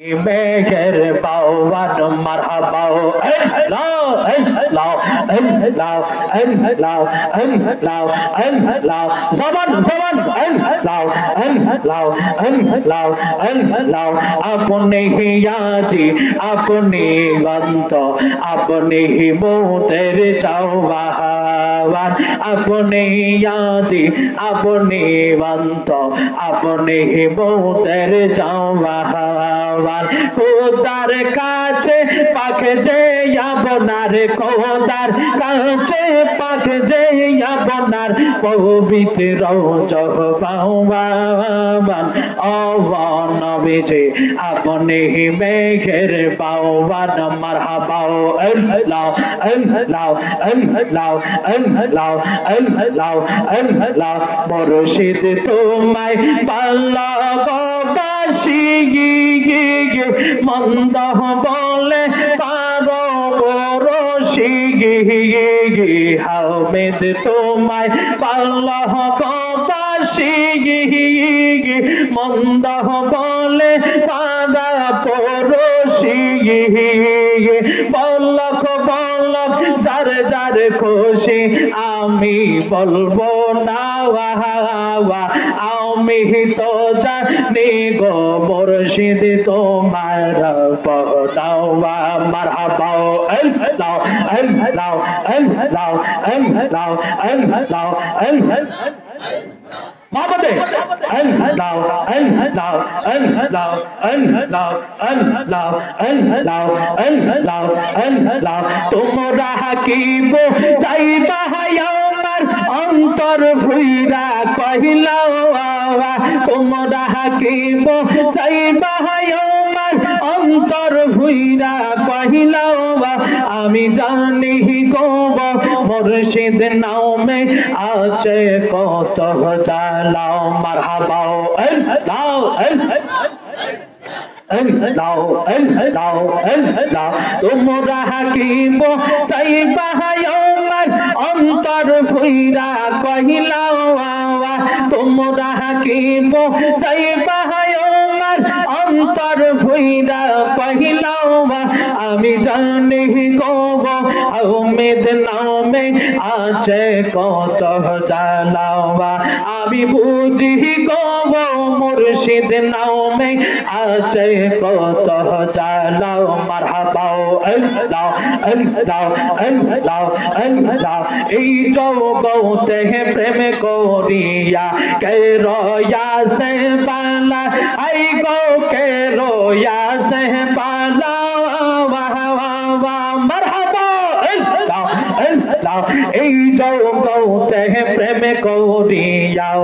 মেঘের বাওয়ান মারহাবা লাও লাও লাও লাও লাও লাও জবান জবান লাও লাও লাও লাও আপনি হিয়াজি আপনি বন্ত আপনি হি মোদের চাওয়ান আপনি হিয়াজি আপনি বন্ত আপনি হি মোদের চাওয়ান খোদার কাছে পাখে যে আপনার খোদার কাছে পাখে যে আপনার পবিত্র জহবান অবনবীজি আপনি মেঘের বাওয়ান মারহাবা লাও লাও লাও লাও লাও লাও মুর্শিদ তোমায় ভালোবাসি মন্দ বলে পারো রশি হামেদ তোমায় ভালোবাসি মন্দ বলে পারা পরশি বলক বলক যার যার খুশি আমি বলবো না আমি তো জানি গো মুর্শিদ তোমার পদাও মারহাবা লাও লাও লাও লাও লাও মাবদে লাও লাও লাও লাও লাও লাও লাও লাও তোমরা হাকিব চাইবা আমার অন্তর ভুইরা কহিলাও তোমরা হাকিব চাইবা আমার অন্তর ভুইরা কহিলাও আমি জানি গো মুর্শিদ নামে আছে কত জালাও মারহাবা লাও লাও লাও লাও তোমরা হাকিব চাইবা আমার অন্তর ভুইরা কহিলাও তোমরা হাকিব চাইবা আমার অন্তর ভুইরা কহিলাও আমি জানি গো আহমেদ নামে আছে কত জালাও আমি বুঝি গো মুর্শিদ নামে আছে কত জালাও মারহাবা লাও লাও লাও লাও এই জগতে প্রেম করিয়া কে রয়া সে পালা আই গো কে রয়া সে পালা মারহাবা লাও এই জগতে প্রেম করিয়াও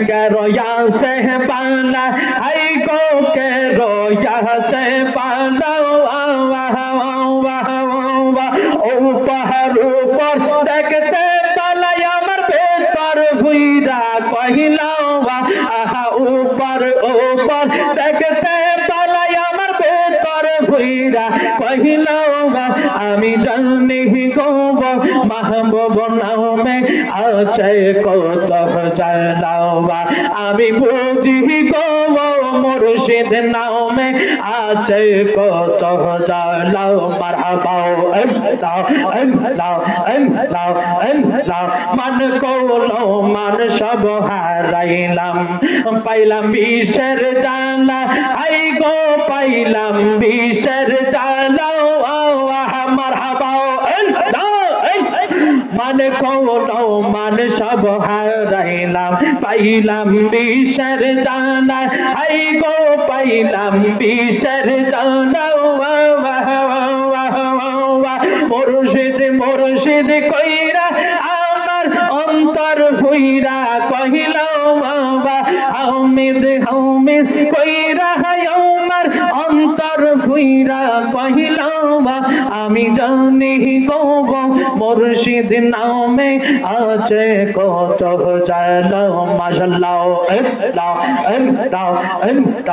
কে রয়া সে পালা আই গো কে রয়া সে পালা ও পাহাড় উপর দেখতে পালাই আমার ভেতর ভুইরা কহিলাও আহা উপর উপর দেখতে পালাই আমার ভেতর ভুইরা কহিলাও আমি জানি গো মাহবুব নামে আছে কত জালাও আমি বুঝি গো মুর্শিদ নামে আছে কত জালাও মারহাবা লাও লাও লাও লাও মান কৌলো মান সব হারাইলাম পাইলাম বিষের জালা আই গো পাইলাম বিষের জালা মারহাবা মান কৌলো মান সব হারাইলাম পাইলাম বিষের জালা আই গো পাইলাম বিষের জালা মুর্শিদ মুর্শিদ কইরা আমার অন্তর ভুইরা কহিলাও হামিদ হামিদ কইরা আমার অন্তর ভুইরা কহিলাও আমি জানি গো মুর্শিদ নামে আছে কত জালাও মাশাআল্লাহ লাও লাও লাও লাও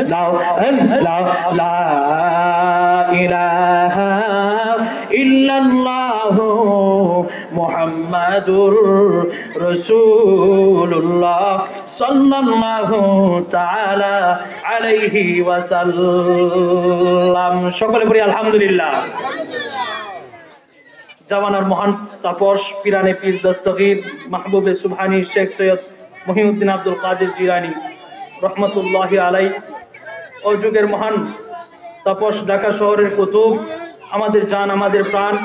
লাও লাও লাও লা ইলাহা ইল্লাল্লাহু মুহাম্মাদুর রাসূলুল্লাহ সাল্লাল্লাহু তাআলা আলাইহি ওয়াসাল্লাম। সকলে বলি আলহামদুলিল্লাহ। জামানার মহান তাপস পিরানে পীর দস্তগীর মাহবুবে সুবহানী শেখ সৈয়দ মহিউদ্দিন আব্দুল কাদের জিলানী রহমতুল্লাহি আলাই ও যুগের মহান তাপস ঢাকা শহরের কুতুব, আমাদের জান, আমাদের প্রাণ,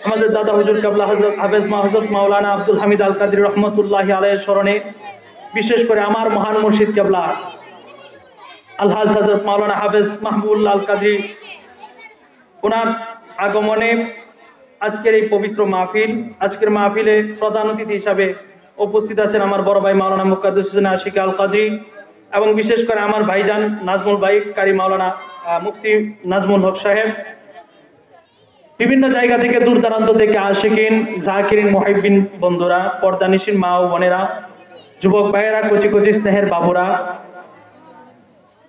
আমাদের দাদা হুজুর কাবলা হযরত হাফেজ হযরত মাওলানা আব্দুল হামিদ আল কাদরি রহমতুল্লাহি আলাইহির স্মরণে, বিশেষ করে আমার মহান মুর্শিদ কাবলা আলহাজ হযরত মাওলানা হাফেজ মাহবুবুল্লাহ আল কাদরি, ওনার আগমনে আজকের এই পবিত্র মাহফিল, আজকের মাহফিলে প্রধান অতিথি হিসাবে উপস্থিত আছেন আমার বড় ভাই মাওলানা মুকাদ্দাস হোসেন আশিক আল কাদরি, এবং বিশেষ করে আমার ভাইজান নাজমুল ভাই কারি মাওলানা মুফতি নাজমুল হক সাহেব, বিভিন্ন জায়গা থেকে দূর দূরান্ত থেকে আশিকিন, জাকিরিন, মুহিব্বিন বন্ধুরা, পর্দানিশীন মা ও বোনেরা, যুবক ভাইয়েরা, কচি কচি স্নেহের বাবুরা,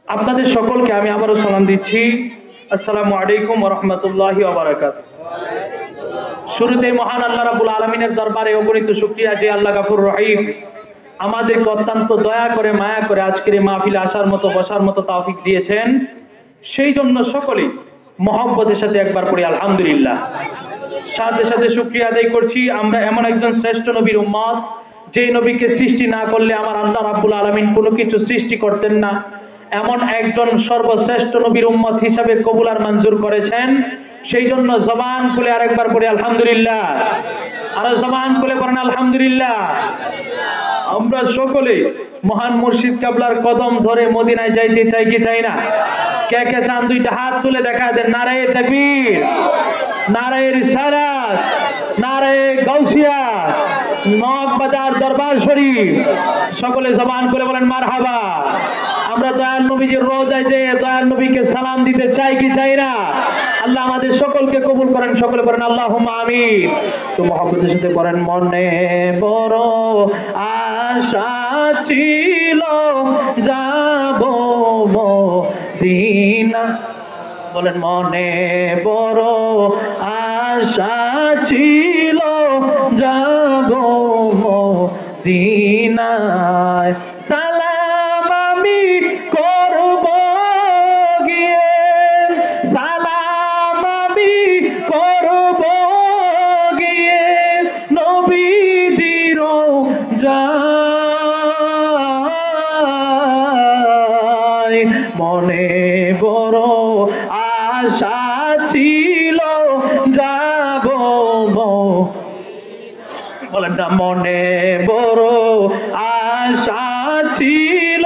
আপনাদের সকলকে আমি আবারও সালাম দিচ্ছি। আসসালামু আলাইকুম ওয়া রাহমাতুল্লাহি ওয়া বারাকাতুহু। শুরুতে মহান আল্লাহ রাব্বুল আলামিনের দরবারে অগণিত শুকরিয়া যে আল্লাহ গাফুর রহিম আমাদেরকে অত্যন্ত দয়া করে মায়া করে আজকের এই মাহফিলে আসার মতো বসার মতো তৌফিক দিয়েছেন, সেই জন্য সকলেই মহব্বতের সাথে একবার পড়ি আলহামদুলিল্লাহ। সাথে সাথে শুকরিয়া আদায় করছি আমরা এমন একজন শ্রেষ্ঠ নবীর উম্মত, যে নবীকে সৃষ্টি না করলে আমার আল্লাহ রাব্বুল আলামিন কোনো কিছু সৃষ্টি করতেন না, এমন একজন সর্বশ্রেষ্ঠ নবীর উম্মত হিসাবে কবুল আর মঞ্জুর করেছেন। সেই জন্য জবান খুলে আরেকবার পড়ি আলহামদুলিল্লাহ, আর জবান খুলে পড়েন আলহামদুলিল্লাহ। আমরা সকলে মহান মুর্শিদ কাবলার কদম ধরে মদিনায় যাইতে চাই কি চাই না? কে কে চান দুইটা হাত তুলে দেখা দেন। নারায়ে তাকবীর, নারায়ে রিসালাত, নারায়ে গাউসিয়া, নওয়াববাজার দরবার শরীফ। সকলে জবান করে বলেন মারহাবা। আমরা দয়াল নবীজির রোজায় যে দয়াল নবীকে সালাম দিতে চাই কি চাই না? আল্লাহ আমাদের সকলকে কবুল করেন। সকলে করেন আল্লাহুম্মা আমিন। তো মহব্বতের সাথে করেন মনে বড় আশা ছিল যাব মদিনা, বলেন মনে বড় আশা ছিল যাব মদিনায়, সালাম আমি করব গিয়ে, সালাম আমি করব গিয়ে নবীজির যায়, মনে বড় আশা ছিল যাব, বলেন না মনে বড় আশা ছিল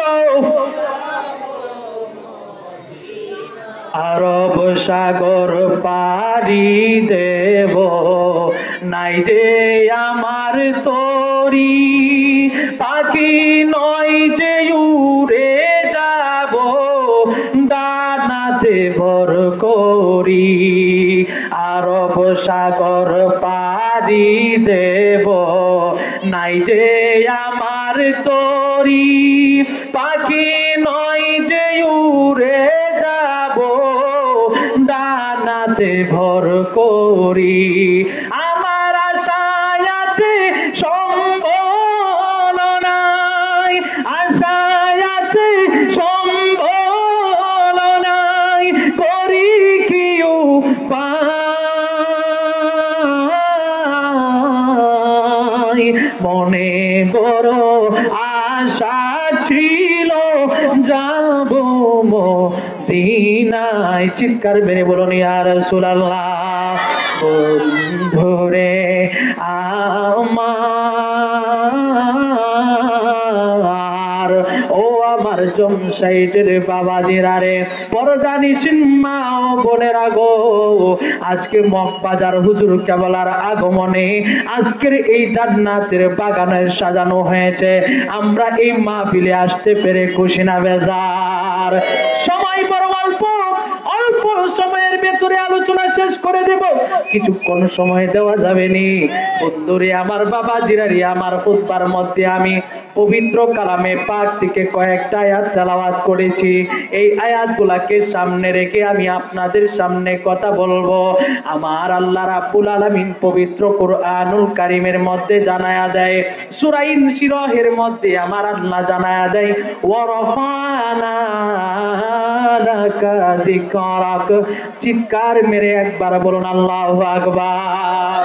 আরব সাগর পাড়ি দেব, নাই যে আমার তরি পাখি নয় যে উড়ে যাব ডানাতে ভর করি, আরব সাগর পাড়ি দেব, নাই যে আমার তরি পাখি নয় যে উড়ে যাব ডানাতে ভর করি, আমার আশায় আছে সম্বল নাই, আশায় আছে সম্বল নাই, করি কি উপায়, মনে বড় আশা ছিল যাব মদিনায়। চিৎকার মেরে বলুন ইয়া রাসূলুল্লাহ। বন্ধুরে আমার, ও আমার জমশাইদের বাবাজিরা রে, পরদানিশীন মা ও বোনেরা গো, আজকে মগবাজার হুজুর কেবলার আগমনে আজকের এই জান্নাতের বাগানের সাজানো হয়েছে। আমরা এই মাহফিলে আসতে পেরে খুশি না বেজার? সময় বড় অল্প, অল্প সময়ের ভেতরে আলোচনা শেষ করে দেব, কিছুক্ষণ সময় দেওয়া যাবে নি। বন্ধুরে আমার, বাবা জিরারি আমার, খুতবার মধ্যে আমি পবিত্র কালামে পাক থেকে কয়েকটা আয়াত তেলাওয়াত করেছি। এই আয়াতগুলাকে সামনে রেখে আমি আপনাদের সামনে কথা বলবো। আমার আল্লাহ রাব্বুল আলামিন পবিত্র কুরআনুল কারীমের মধ্যে জানায়া দেয়, সূরা ইনশিরাহের মধ্যে আমার আল্লাহ জানায়া দেয়, ওয়া রাফানা লাকা যিকরাক। চিৎকার মেরে একবার বলুন আল্লাহু আকবার।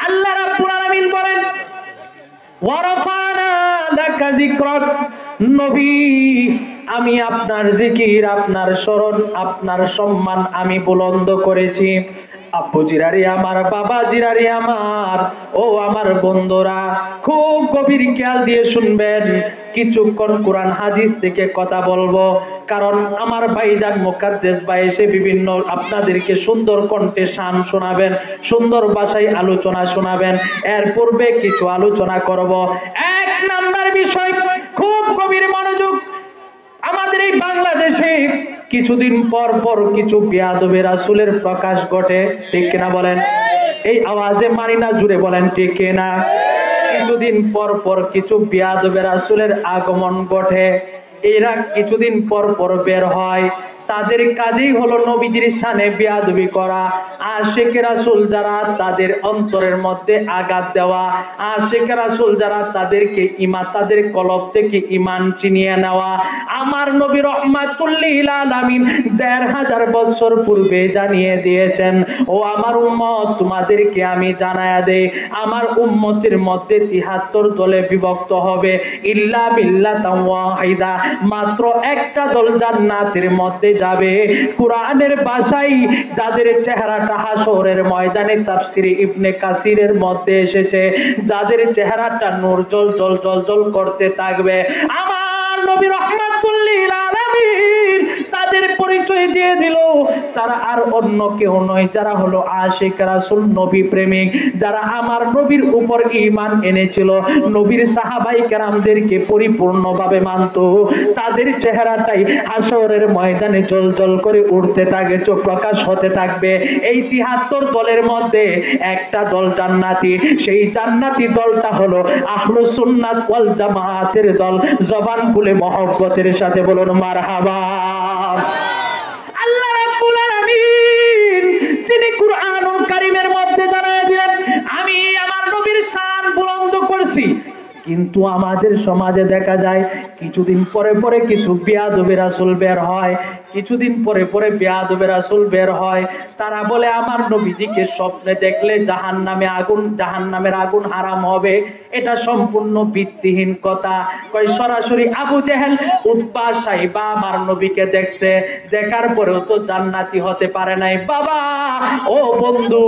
আল্লাহ রাব্বুল আলামিন বলেন, ওয়া রাফানা লাকা যিকরাক, নবী আমি আপনার জিকির, আপনার স্মরণ, আপনার সম্মান আমি বুলন্দ করেছি। আব্বু জিরারি আমার, বাবা জিরারি আমার, ও আমার বন্ধুরা খুব গভীর খেয়াল দিয়ে শুনবেন। কিছুক্ষণ কোরআন হাদিস থেকে কথা বলবো, কারণ আমার ভাইজান মুকাদ্দেস ভাই এসে বিভিন্ন আপনাদেরকে সুন্দর কণ্ঠে শান শোনাবেন, সুন্দর ভাষায় আলোচনা শোনাবেন। এর পূর্বে কিছু আলোচনা করব। এক নাম্বার বিষয়, খুব গভীর মনোযোগ। আমাদের এই বাংলাদেশে কিছুদিন পর পর কিছু বেয়াদবে রাসূলের প্রকাশ ঘটে, ঠিক কিনা বলেন? এই আওয়াজে মানি না, জুড়ে বলেন ঠিক কিনা? কিছুদিন পর পর কিছু বেয়াদবে রাসূলের আগমন ঘটে। এরা কিছুদিন পর পর বের হয়, তাদের কাজই হলো নবীজির শানে বেয়াদবি করা। আশিক রাসূল যারা, তাদের অন্তরের মধ্যে আঘাত দেওয়া। আশিক রাসূল যারা, তাদেরকে তাদের কলব থেকে ঈমান ছিনিয়ে নেওয়া। আমার নবী রাহমাতুল লিল আলামিন ১৫০০ বছর পূর্বে জানিয়ে দিয়েছেন, ও আমার উম্মত তোমাদেরকে আমি জানায়া দেই, আমার উম্মতের মধ্যে ৭৩ দলে বিভক্ত হবে, ইল্লা বিল্লাতান ওয়াহিদা, মাত্র একটা দল জান্নাতের মধ্যে যাবে। কুরআনের ভাষায় যাদের চেহারাটা হাসরের ময়দানে তাফসীরে ইবনে কাসিরের মধ্যে এসেছে, যাদের চেহারাটা নূর জল জল জল জল করতে থাকবে। আমার নবী রাহমাতুল লিল আলামিন তাদের পরিচয় দিয়ে দিল, তারা আর অন্য কেউ নয়, যারা হলো আশিক রাসূল, নবী প্রেমিক, যারা আমার নবীর উপর ঈমান এনেছিল, নবীর সাহাবায়ে কেরামদেরকে পরিপূর্ণভাবে মানত। তাদের চেহারাটাই হাসরের ময়দানে জল জল করে উঠতে থাকবে, চোখ প্রকাশ হতে থাকবে। এই ৭৩ দলের মধ্যে একটা দল জান্নাতি, সেই জান্নাতি দলটা হলো আহলুস সুন্নাত ওয়াল জামাতের দল। জবান খুলে মহব্বতের সাথে বলুন মারহাবা। আল্লাহ রাব্বুল আলামিন তিনি কুরআনুল কারীমের মধ্যে জানায় দিলেন, আমি আমার নবীর শান বুলন্দ করছি। কিন্তু আমাদের সমাজে দেখা যায় কিছুদিন পরে পরে কিছু বেয়াদবে রাসূল বের হয়, কিছুদিন পরে পরে বেয়াদবে রাসূল বের হয়। তারা বলে আমার নবীজিকে স্বপ্নে দেখলে জাহান্নামের আগুন হারাম হবে। এটা সম্পূর্ণ ভিত্তিহীন কথা। কই সরাসরি আবু জেহেল, উতবা, সাইবা আমার নবীকে দেখছে, দেখার পরেও তো জান্নাতি হতে পারে নাই। বাবা ও বন্ধু,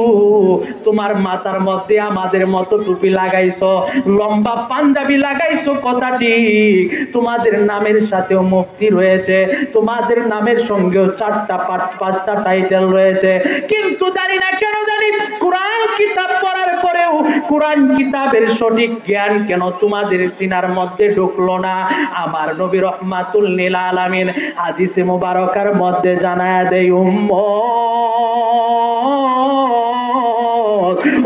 তোমার মাথার মধ্যে আমাদের মতো টুপি লাগাইছো, লম্বা পাঞ্জাবি লাগাইছো, কথা ঠিক, তোমাদের নামের সাথেও মুফতি রয়েছে, তোমাদের নামের সঙ্গেও ৪টা ৫টা টাইটেল রয়েছে, কিন্তু জানি না কেন জানি কোরআন কিতাব পড়ার পরেও কোরআন কিতাবের সঠিক জ্ঞান কেন তোমাদের সিনার মধ্যে ঢুকলো না। আমার নবী রাহমাতুল লিল আলামিন হাদিসে মুবারকার মধ্যে জানায়া দেয়, উম্মত,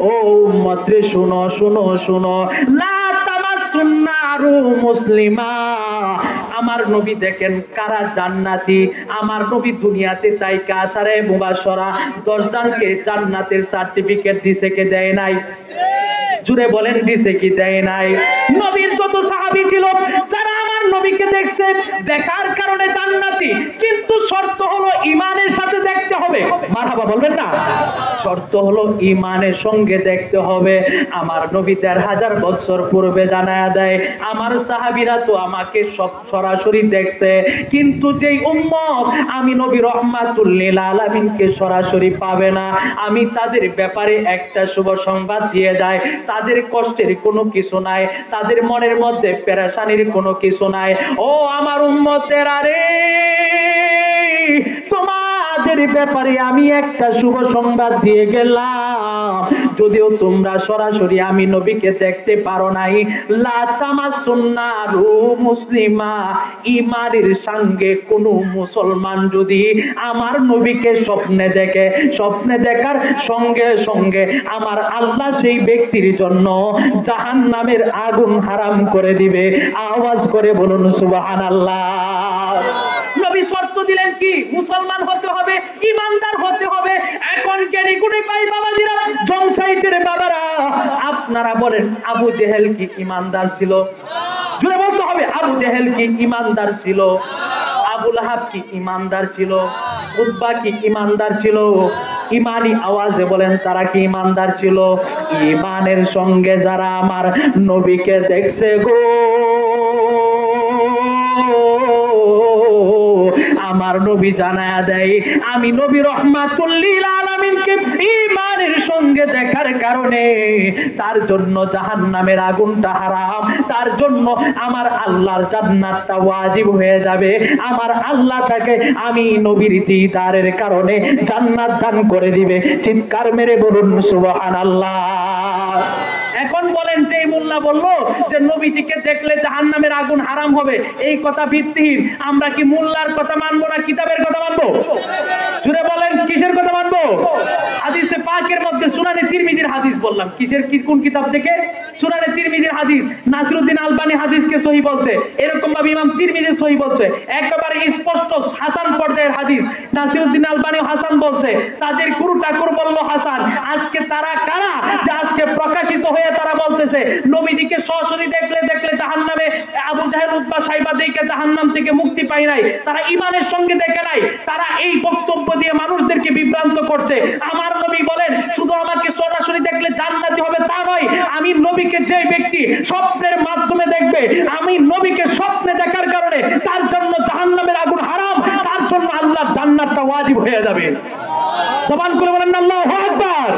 ও উম্মত রে, শুনো শুনো শুনো, লা তামাসসুন নারু মুসলিমা। আমার নবী দেখেন কারা জান্নাতি। আমার নবী দুনিয়াতে তাই আশারে মুবাশশারা 10 জনকে জান্নাতের সার্টিফিকেট দিছে, কে দেয় নাই? জুড়ে বলেন দিছে কি দেয় নাই? নবীর যত সাহাবী ছিল যারা আমার নবীকে দেখছে, দেখার কারণে জান্নাতি, কিন্তু শর্ত হলো ঈমানের সাথে দেখতে হবে। মারহাবা বলবেন না? শর্ত হলো ঈমানের সঙ্গে দেখতে হবে। আমার নবী ১৫০০ বছর পূর্বে জানায়া দেয়, আমার সাহাবীরা তো আমাকে সব সরাসরি দেখছে, কিন্তু যেই উম্মত আমি নবী রাহমাতুল লিল আলামিনকে সরাসরি পাবে না, আমি তাদের ব্যাপারে একটা শুভ সংবাদ দিয়ে যায়, তাদের কষ্টের কোনো কিছু নাই, তাদের মনের মধ্যে পেরেশানির কোনো কিছু নাই। ও আমার উম্মতেরা রে, তোমাদের ব্যাপারে আমি একটা শুভ সংবাদ দিয়ে গেলাম, যদিও তোমরা সরাসরি আমি নবীকে দেখতে পারো নাই, লা তামাসুন্নারু মুসলিমা, ঈমানের সঙ্গে কোন মুসলমান যদি আমার নবীকে স্বপ্নে দেখে, স্বপ্নে দেখার সঙ্গে সঙ্গে আমার আল্লাহ সেই ব্যক্তির জন্য জাহান্নামের আগুন হারাম করে দিবে। আওয়াজ করে বলুন সুবহানাল্লাহ। নবী শর্ত দিলেন কি? মুসলমান হতে হবে, ঈমানদার হতে হবে। এখন জ্ঞানী গুণী পাই বাবাজিরা, জমসাইতের বাবারা, আপনারা বলেন আবু জেহেল কি ঈমানদার ছিল? জুড়ে বলতে হবে, আবু জেহেল কি ঈমানদার ছিল? আবু লাহাব কি ঈমানদার ছিল? উতবা কি ঈমানদার ছিল? ঈমানি আওয়াজে বলেন তারা কি ঈমানদার ছিল? ঈমানের সঙ্গে যারা আমার নবীকে দেখছে গো, আমার নবী জানায়া দেয় আমি নবী রহমাতুল লিল আলামিনকে ঈমানের সঙ্গে দেখার কারণে তার জন্য জাহান্নামের আগুনটা হারাম, তার জন্য আমার আল্লাহর জান্নাতটা ওয়াজিব হয়ে যাবে। আমার আল্লাহ তাকে আমি নবীর দিদারের কারণে জান্নাত দান করে দিবে। চিৎকার মেরে বলুন সুবহানাল্লাহ। এখন বলেন যে মোল্লা বললো যে নবীজিকে দেখলে জাহান্নামের আগুন হারাম হবে, এই কথা ভিত্তিহীন। আমরা কি মোল্লার কথা মানবো না কিতাবের কথা মানবো? জুড়ে বলেন কিসের কথা মানবো? হাদিসে পাকের মধ্যে সুনানে তিরমিজির হাদিস বললাম। কিসের কি কোন কিতাব থেকে? সুনানে তিরমিজির হাদিস। নাসিরউদ্দিন আলবানী হাদিসকে সহিহ বলছে, এরকম ভাবে ইমাম তিরমিজি সহিহ বলছে, একেবারে স্পষ্ট হাসান পর্যায়ের হাদিস। নাসিরউদ্দিন আলবানী হাসান বলছে, তাদের গুরু ঠাকুর বলল হাসান। আজকে তারা কারা যে আজকে প্রকাশিত হয়ে তারা বলতেছে নবীজিকে সরাসরি দেখলে জাহান্নামে আবু জাহেল উতবা সাইবা দেখে জাহান্নাম থেকে মুক্তি পায় নাই, তারা ঈমানের সঙ্গে দেখে নাই। তারা এই বক্তব্য দিয়ে মানুষদেরকে বিভ্রান্ত করছে। আমার নবী বলেন শুধু আমাকে সরাসরি দেখলে জান্নাতি হবে তা নয়, আমি নবীকে যে ব্যক্তি স্বপ্নের মাধ্যমে দেখবে, আমি নবীকে স্বপ্নে দেখার কারণে তার জন্য জাহান্নামের আগুন হারাম, তার জন্য আল্লাহর জান্নাতটা ওয়াজিব হয়ে যাবে। জবান করে বলেন আল্লাহু আকবার।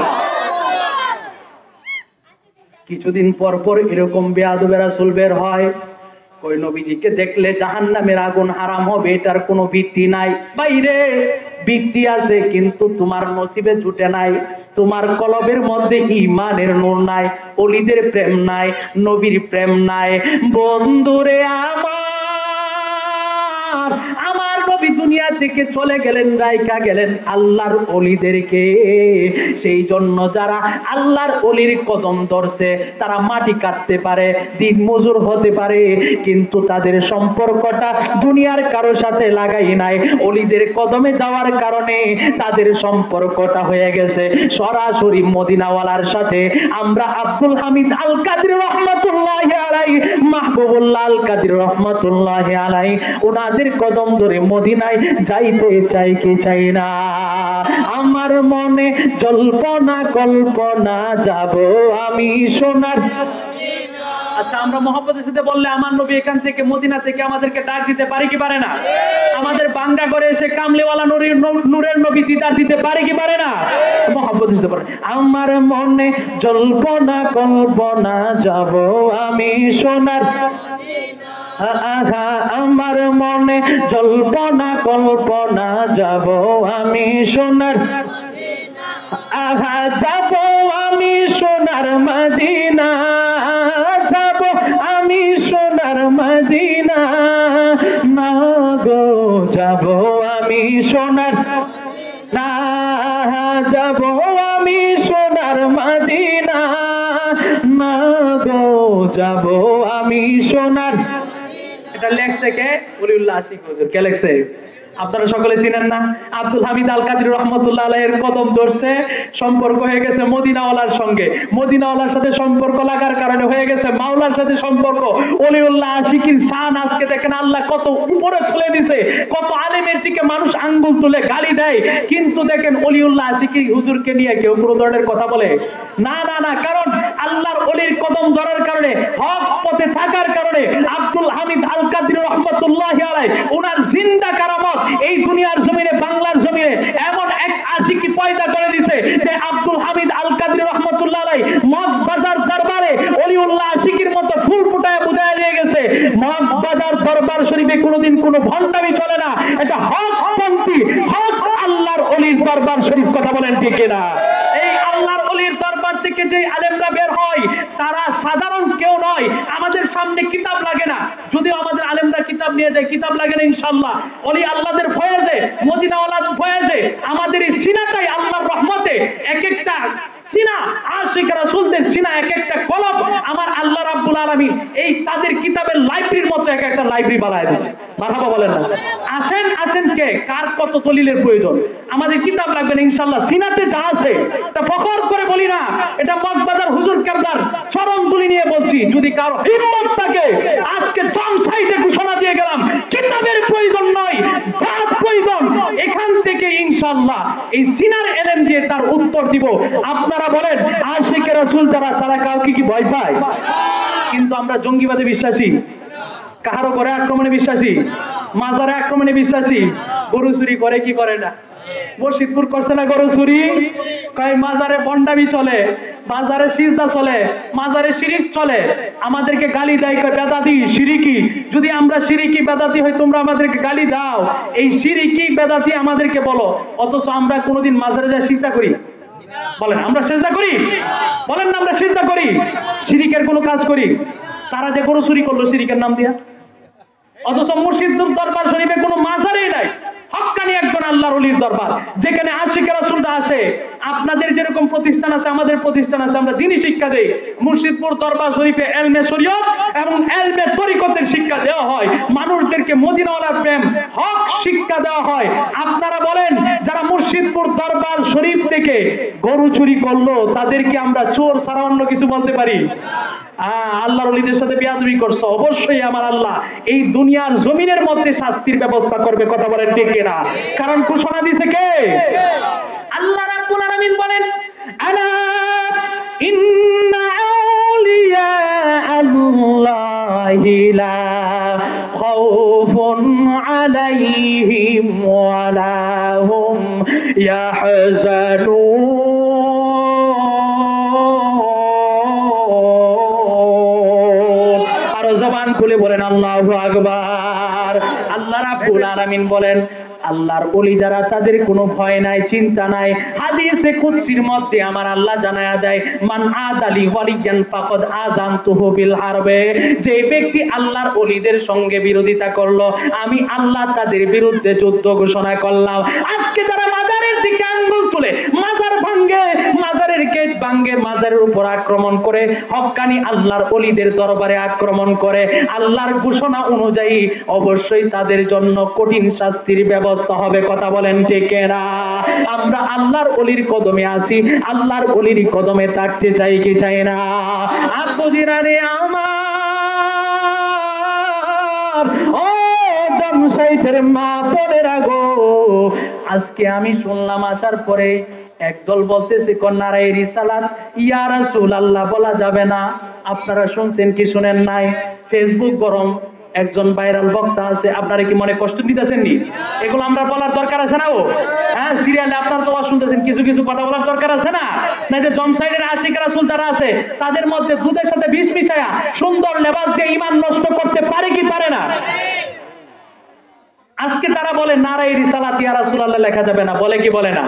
কিছুদিন পর পর এরকম বেয়াদব রাসূল বের হয়, ওই নবীজিকে দেখলে জাহান্নামের আগুন হারাম হবে, এটার কোনো ভিত্তি নাই। বাইরে ভিত্তি আছে কিন্তু তোমার নসিবে জুটে নাই, তোমার কলবের মধ্যে ঈমানের নূর নাই, ওলিদের প্রেম নাই, নবীর প্রেম নাই। বন্ধুরে আমার নবী দুনিয়া থেকে চলে গেলেন, রাইকা গেলেন আল্লাহর ওলিদেরকে। সেই জন্য যারা আল্লাহর ওলির কদম ধরছে তারা মাটি কাটতে পারে, দিন মজুর হতে পারে, কিন্তু তাদের সম্পর্কটা দুনিয়ার কারো সাথে লাগাই নাই। ওলিদের কদমে যাওয়ার কারণে তাদের সম্পর্কটা হয়ে গেছে সরাসরি মদিনাওয়ালার সাথে। আমরা আব্দুল হামিদ আল কাদরি রহমাতুল্লাহি আলাইহি, মাহবুবুল্লাহ আল কাদরি রহমাতুল্লাহি আলাইহি, ওনাদের কদম ধরে মদিনায় যাইতে চাই কি চাই না? আমার মনে জল্পনা কল্পনা যাব আমি সোনার। আচ্ছা, আমরা মহব্বতের সাথে বললে আমার নবী এখান থেকে মদিনা থেকে আমাদেরকে ডাক দিতে পারে কি পারে না? আমাদের বাংলা করে এসে কামলিওয়ালা নূরের নবী দিদার দিতে পারে কি পারে না? মহব্বতের সাথে বলে আমার মনে জল্পনা কল্পনা যাব আমি সোনার। আহা আমার মনে জল্পনা কল্পনা যাব আমি সোনার। আহা যাব আমি সোনার মদিনা, যাব আমি সোনার মদিনা, না গো যাব আমি সোনার, না যাব আমি সোনার মদিনা, না গো যাব আমি সোনার। এটা লেখছে কে? ওলিউল্লাহ আশিক হুজুর। কে লেখছে? আপনারা সকলে চিনেন না? আব্দুল হামিদ আল কাদরি রহমাতুল্লাহ আলাইহির কদম ধরছে, সম্পর্ক হয়ে গেছে মদিনাওয়ালার সঙ্গে। মদিনাওয়ালার সাথে সম্পর্ক লাগার কারণে হয়ে গেছে মাওলার সাথে সম্পর্ক। ওলিউল্লাহ আশিকির শান আজকে দেখেন আল্লাহ কত উপরে তুলে দিছে। কত আলেমের দিকে মানুষ আঙ্গুল তুলে গালি দেয়, কিন্তু দেখেন ওলিউল্লাহ আশিকি হুজুরকে নিয়ে কেউ কোনো ধরনের কথা বলে না। না না, কারণ আল্লাহর ওলির কদম ধরার কারণে, হক পথে থাকার কারণে আব্দুল হামিদ আল কাদরি রহমাতুল্লাহি আলাইহি ওনার জিন্দা কারামত এই দুনিয়ার জমিনে, বাংলার জমিনে এমন এক আশিকি পয়দা করে দিছে যে আব্দুল হামিদ আল কাদরি রহমাতুল্লাহ আলাইহি মগ বাজার দরবারে ওলিউল্লাহ আশিকির মতো ফুল ফুটায় বুঝায় দিয়ে গেছে মগ বাজার দরবার শরীফে কোনোদিন কোনো ভণ্ডামি চলে না। এটা হক পন্থী, হক আল্লাহর ওলির দরবার শরীফ। কথা বলেন ঠিক কিনা? এই আল্লাহর ওলির দরবার বের হয় তারা সাধারণ কেউ নয়। আমাদের সামনে কিতাব লাগে না, যদিও আমাদের আলেমরা কিতাব নিয়ে যায়, কিতাব লাগে না ইনশাআল্লাহ। ওলি আল্লাহদের ফয়েজে, মদিনাওয়ালার ফয়েজে আমাদের এই সিনাটাই আল্লাহর রহমতে এক একটা সিনা, আশিক রাসূলদের সিনা এক একটা কলম আমার আল্লাহ রাব্বুল আলামিন এই তাদের কিতাবের লাইব্রেরির মতো এক একটা লাইব্রেরি বানায় দিয়েছে। মারহাবা বলেন না? আসেন আসেন, কে কার কত দলিলের প্রয়োজন, আমাদের কিতাব লাগবে না ইনশাআল্লাহ। সিনাতে যা আছে তা ফখর করে বলি না, এটা মগবাজার হুজুর কেবলার চরণ তুলি নিয়ে বলছি। যদি কারো হিম্মত থাকে আজকে চম সাইডে ঘোষণা দিয়ে গেলাম, কিতাবের প্রয়োজন নয়, যার প্রয়োজন এখান থেকে ইনশাআল্লাহ এই সিনার এলেম দিয়ে তার উত্তর দিব। আপনারা বলেন আশিক রাসূল যারা, তারা কাউকে কি ভয় পায়? কিন্তু আমরা জঙ্গিবাদে বিশ্বাসী, কাহারো করে আক্রমণে বিশ্বাসী, মাজারে আক্রমণে বিশ্বাসী। গরু চুরি করে কি করে না? মুর্শিদপুর করছে না গরু চুরি? কয় মাজারে বন্ডামি চলে, মাজারে সিজদা চলে, মাজারে শিরিক চলে, আমাদেরকে গালি দেয়, কয় বেদাতি শিরিকি। যদি আমরা শিরিকি বেদাতি হই তোমরা আমাদেরকে গালি দাও, এই শিরিকি বেদাতি আমাদেরকে বলো, অথচ আমরা কোনোদিন মাজারে যায় সিজদা করি? বলেন আমরা সিজদা করি? বলেন না আমরা সিজদা করি? শিরিকের কোনো কাজ করি? তারা যে গরু চুরি করলো শিরিকের নাম দিয়া, অথচ মুর্শিদপুর দরবার শরীফে কোনো মাজারই নাই, হক্কানি একজন আল্লাহর ওলির দরবার, যেখানে আশিক রাসূলরা আসে। আপনাদের যেরকম প্রতিষ্ঠান আছে আমাদের প্রতিষ্ঠান আছে, আমরা দিনী শিক্ষা দেই। মুর্শিদপুর দরবার শরীফে এলমে শরীয়ত এবং এলমে তরিকতের শিক্ষা দেওয়া হয়, মানুষদেরকে মদিনাওয়ালার প্রেম হক শিক্ষা দেওয়া হয়। আপনারা বলেন যারা মুর্শিদপুর দরবার শরীফ থেকে গরু চুরি করলো তাদেরকে আমরা চোর ছাড়া অন্য কিছু বলতে পারি? আল্লাহর ওলিদের সাথে বেয়াদবি করছো, অবশ্যই আমার আল্লাহ এই দুনিয়ার জমিনের মধ্যে শাস্তির ব্যবস্থা করবে। কথা বলেন ঠিক কিনা? কারণ ঘোষণা দিয়েছে কে? আল্লাহ রাব্বুল আলামিন বলেন আলা ইন্না আউলিয়া আল্লাহি লা খাউফুন আলাইহিম ওয়া লা হুম ইয়াহজানুন। জবান খুলে বলেন আল্লাহু আকবার। আল্লাহ রাব্বুল আলামিন বলেন আল্লাহর ওলি যারা তাদের কোনো ভয় নাই, চিন্তা নাই। হাদিসে কুদসির মধ্যে আমার আল্লাহ জানায়া দেয় মান আদালি ওয়ালিয়ান ফাকাদ আযানতুহু বিল হারবে, যে ব্যক্তি আল্লাহর ওলিদের সঙ্গে বিরোধিতা করলো আমি আল্লাহ তাদের বিরুদ্ধে যুদ্ধ ঘোষণা করলাম। আজকে যারা মাজারের দিকে আঙ্গুল তুলে, মাজার ভাঙ্গে, মাজারের গেট ভাঙ্গে, মাজারের উপর আক্রমণ করে, হক্কানি আল্লাহর ওলিদের দরবারে আক্রমণ করে, আল্লাহর ঘোষণা অনুযায়ী অবশ্যই তাদের জন্য কঠিন শাস্তির ব্যবস্থা হবে। কথা বলেন ঠিক না? আমরা আল্লাহর ওলির কদমে আছি, আল্লাহর ওলির কদমে থাকতে চাই কি চাই না? আব্বু জিরারে আমার, ও জামসাইতের মা বোনেরা গো, আজকে আমি শুনলাম আসার পরে একদল বলতেছে নারায়ে রিসালাত ইয়া রাসূলুল্লাহ বলা যাবে না। আপনারা শুনছেন কি শুনেন নাই? ফেসবুক গরম, একজন ভাইরাল বক্তা আছে, আপনারা কি মনে কষ্ট দিতেছেন নি? এগুলো আমরা বলার দরকার আছে না? ও হ্যাঁ, সিরিয়ালে আপনারা তো শুনতেছেন, কিছু কিছু কথা বলার দরকার আছে না? না যে জমসাইডের আশিক রাসূল যারা আছে তাদের মধ্যে দুধের সাথে বিষ মিশায়া সুন্দর লেবাস দিয়ে ঈমান নষ্ট করতে পারে কি পারে না? আজকে তারা বলে নারায়ে রিসালাত ইয়া রাসূলুল্লাহ লেখা যাবে না, বলে কি বলে না?